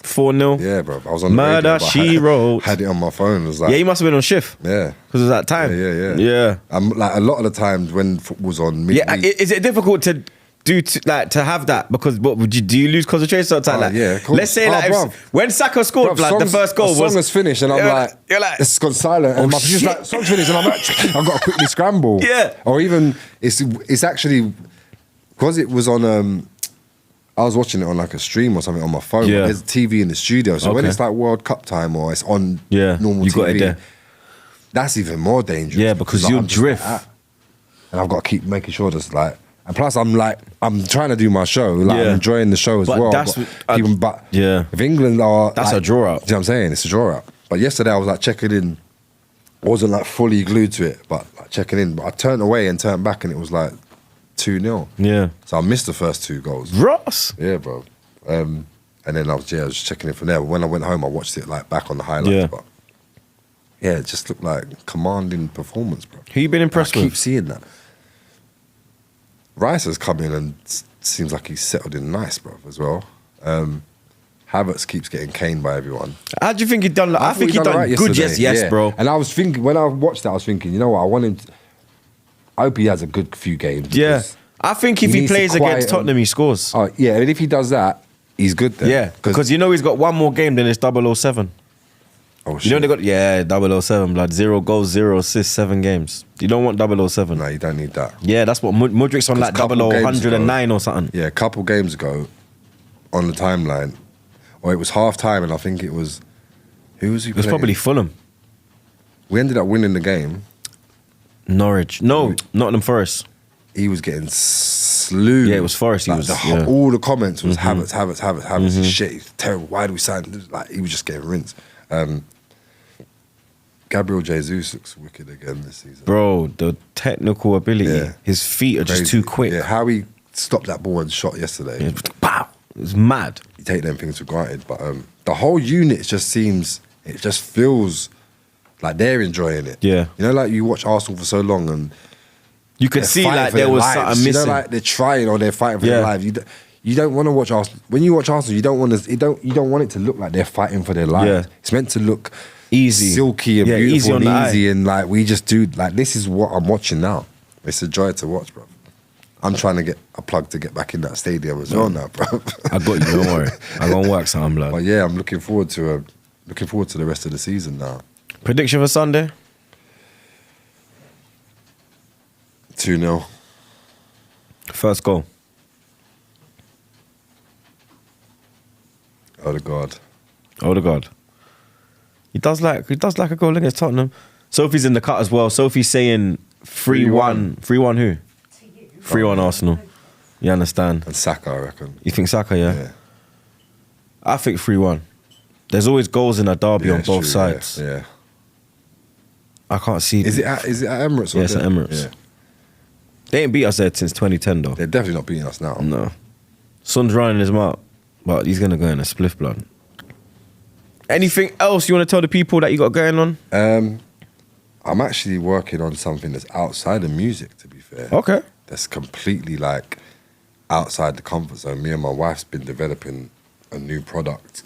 4-0. Yeah, bro. I was on the Murder, radio, but she wrote. had it on my phone. It was like, Yeah, you must have been on shift. yeah. Because of that time. Yeah. Yeah. I'm like a lot of the times when football was on midweek. Yeah, is it difficult to do to have that? Because what would you do? You lose concentration sometimes. Oh, like, yeah, of course. let's say Oh, like bruv. when Saka scored, Bruv, like the songs- first goal a song was was finished, and I'm like, it's gone silent, and oh, my producer's shit. like, song's finished, and I'm like, I've got to quickly scramble. Yeah. Or even it's actually because it was on. I was watching it on like a stream or something on my phone. Yeah. But there's TV in the studio, so when Okay. it's like World Cup time or it's on Yeah, normal you TV, got it there. that's even more dangerous. Yeah, because like, you'll I'm just drift. like that. And I've got to keep making sure that's like. And plus, I'm trying to do my show. Like, Yeah. I'm enjoying the show as But well. that's but, what- yeah. if England are. That's like, a draw out. Do you know what I'm saying? It's a draw out. But yesterday, I was like checking in. I wasn't like fully glued to it, but like checking in. But I turned away and turned back, and it was like 2-0. Yeah. So I missed the first 2 goals. Ross. Yeah, bro. And then I was just checking it from there. But when I went home, I watched it like back on the highlights. Yeah. But yeah, it just looked like commanding performance, bro. Who you been impressed I keep with? seeing that. Rice has come in and seems like he's settled in nice, bro, as well. Havertz keeps getting caned by everyone. How do you think he done? I think he thought done alright good. yesterday. Yes, Yeah. bro. And I was thinking, when I watched that, I was thinking, you know what, I hope he has a good few games. Yeah. because I think if he needs to plays quiet against Tottenham, he scores. Oh, yeah, and if he does that, he's good then. Yeah, because you know he's got one more game than it's 007. Oh You shit! know they got 007 blood, 0 goals, 0 assists, 7 games. You don't want 007. No, you don't need that. Yeah, that's what Mudrik's on, like 109 or something. Yeah, a couple games ago, on the timeline, or it was half time, and I think it was who was he? It was playing? probably Fulham. We ended up winning the game. Norwich. No, Nottingham Forest. He was getting slew. Yeah, it was Forest. He Like was, all the comments was Havertz. Mm-hmm. Shit, he's terrible. Why do we sign? Like he was just getting rinsed. Gabriel Jesus looks wicked again this season. Bro, the technical ability, Yeah. his feet are just Crazy. too quick. Yeah, how he stopped that ball and shot yesterday. Yeah, pow! It was mad. You take them things for granted, but the whole unit just feels like they're enjoying it. Yeah. You know, like you watch Arsenal for so long and You could they're see fighting like for there their was lives. something missing. You know, like they're trying or they're fighting for Yeah. their lives. You don't want to watch Arsenal. When you watch Arsenal, you don't want it to look like they're fighting for their lives. Yeah. It's meant to look Easy. silky and Yeah, beautiful easy on and the easy, eye. and like we just do like this is what I'm watching now. It's a joy to watch, bro. I'm trying to get a plug to get back in that stadium as well now, bro. I got you, don't worry. I'm gonna work something, blood. But yeah, I'm looking forward to the rest of the season now. Prediction for Sunday? 2-0. First goal. Odegaard. Odegaard. He does like a goal against Tottenham. Sophie's in the cut as well. Sophie's saying 3-1. 3-1 who? 3-1 Arsenal. You understand? And Saka, I reckon. You think Saka, yeah? I think 3-1. There's always goals in a derby on it's both true, sides. Yeah. I can't see. Is it at Emirates? Or Yeah, it's at Emirates. Yeah. They ain't beat us there since 2010 though. They're definitely not beating us now. No. Son's running his mouth, but he's gonna go in a spliff blood. Anything else you want to tell the people that you got going on? I'm actually working on something that's outside of music, to be fair. Okay. That's completely like outside the comfort zone. Me and my wife's been developing a new product.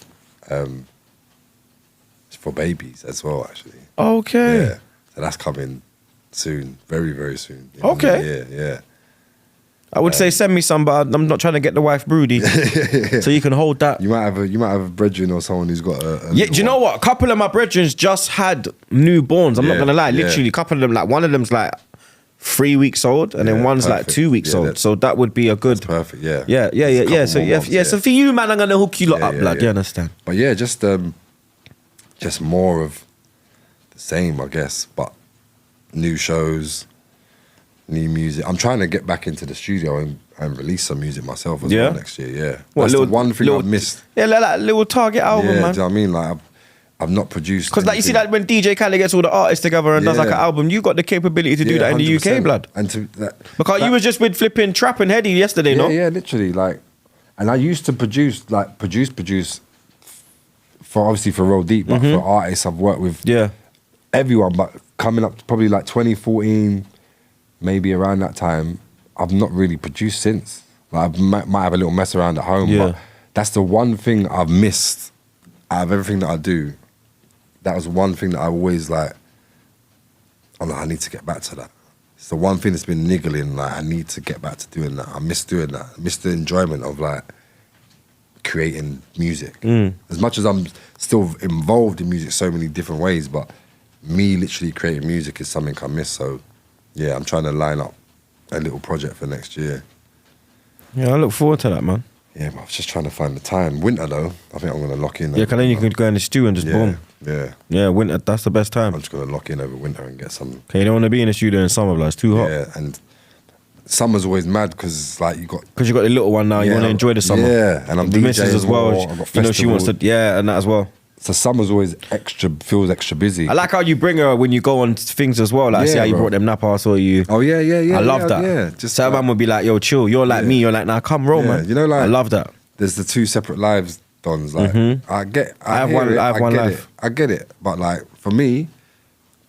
It's for babies as well, actually. Okay. Yeah. So that's coming soon, very, very soon. Okay. Yeah. I would say send me some, but I'm not trying to get the wife broody. So you can hold that. You might have a brethren or someone who's got a Yeah, little do you know one. what? A couple of my brethren just had newborns. I'm not Yeah, gonna lie. yeah. Literally, a couple of them, like one of them's like 3 weeks old, and then Yeah, one's like perfect. 2 weeks Yeah, old. that's- So that would be a good. Perfect, yeah. Yeah. Couple So more yeah, months, yeah. So for you, man, I'm gonna hook you lot Yeah, up, yeah, blood. yeah. You understand? But yeah, just more of the same, I guess. But new shows, new music. I'm trying to get back into the studio and release some music myself as Yeah? well next year. Yeah, What, that's little- the one thing little- I've missed. Yeah, like that little Target album, Yeah, man. do you know what I mean? Like I've not produced. Because like you see anything. that when DJ Khaled gets all the artists together and does like an Yeah. album, you got the capability to do Yeah, that in the UK, 100%. blood. And to that, Because you was just with flipping Trap and Heady yesterday, no? Yeah, literally. Like, and I used to produce for obviously for Roll Deep, but for artists I've worked with. Yeah. Everyone, but coming up to probably like 2014, maybe around that time, I've not really produced since. Like I might have a little mess around at home, Yeah. but that's the one thing I've missed out of everything that I do. That was one thing that I always like, I'm like, I need to get back to that. It's the one thing that's been niggling, like, I need to get back to doing that. I miss doing that. I miss the enjoyment of like creating music. As much as I'm still involved in music so many different ways, but me literally creating music is something I miss. So yeah, I'm trying to line up a little project for next year. Yeah, I look forward to that, man. Yeah, but I was just trying to find the time. Winter though, I think I'm gonna lock in. Yeah, because then you can go in the stew and just boom. Yeah. Yeah, winter, that's the best time. I'm just gonna lock in over winter and get some. Okay, you don't want to be in the studio in summer, blood. It's too hot. Yeah, and summer's always mad because like you got. Because you got the little one now, you Yeah, want to enjoy the summer. yeah, and I'm the missus DJing as well. more, I've got You know, she wants to, festivals. yeah, and that as well. So summer's always feels extra busy. I like how you bring her when you go on things as well. Like, I see Yeah, how you bro. brought them nappers or you. Oh yeah. I love that. Yeah, just so like, man would be like, yo, chill. You're like Yeah. me. You're like, nah, come roll, Yeah, man. you know, like- I love that. there's the two separate lives, Dons. Like I have hear one- it, I have one get life. it, I get it, but like for me,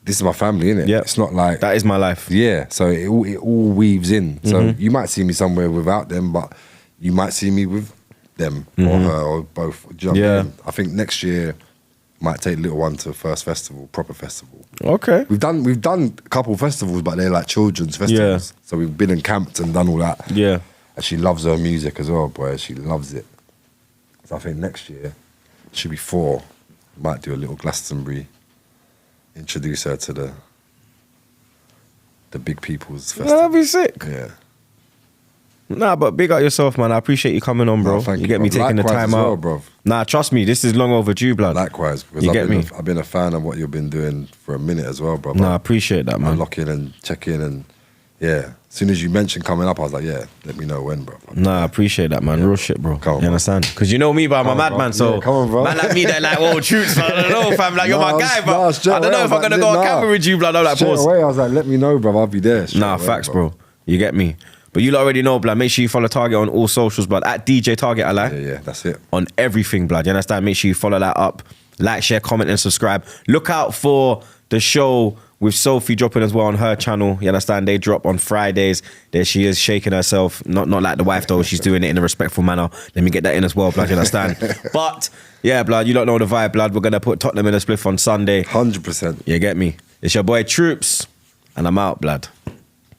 this is my family, innit? Yeah. It's not like That is my life. yeah. So it all weaves in. So you might see me somewhere without them, but you might see me with them or her or both. Do you know what I Yeah. mean? I think next year might take little one to first festival, proper festival. Okay. We've done a couple festivals, but they're like children's festivals. So we've been encamped and done all that. Yeah. And she loves her music as well, boy. She loves it. So I think next year should be 4. Might do a little Glastonbury. Introduce her to the big people's festival. That'd be sick. Yeah. Nah, but big up yourself, man. I appreciate you coming on, bro. No, thank you get me bro. taking the Likewise time as out. well, bro. Nah, trust me, this is long overdue, blood. Likewise, because You get me? I've been a fan of what you've been doing for a minute as well, bro. Nah, I appreciate that, I man. lock in and check in, and yeah. As soon as you mentioned coming up, I was like, yeah, let me know when, bro. Nah, I appreciate that, man. Real shit, bro. Come on, You bro. understand? Because you know me, bro. I'm a Come on, madman, bro. so Yeah, come on, bro. man like me, they're like, oh, Troops, man. I don't know, fam. Like, you're Nah, my guy, but nah, straight I don't away, know I if was I'm going to like, go on nah. camera with you, blood. I'm like, Straight pause. away, I was like, let me know, bro. I'll be there. straight Nah, away, facts, bro. You get me? But you already know, blood. Make sure you follow Target on all socials, blood. At DJ Target, I lie. Yeah, that's it. On everything, blood. You understand? Make sure you follow that up. Like, share, comment, and subscribe. Look out for the show with Sophie dropping as well on her channel. You understand? They drop on Fridays. There she is shaking herself. Not like the wife, though. She's doing it in a respectful manner. Let me get that in as well, blood. You understand? But, yeah, blood, you don't know the vibe, blood. We're going to put Tottenham in a spliff on Sunday. 100%. You get me? It's your boy Troops, and I'm out, blood.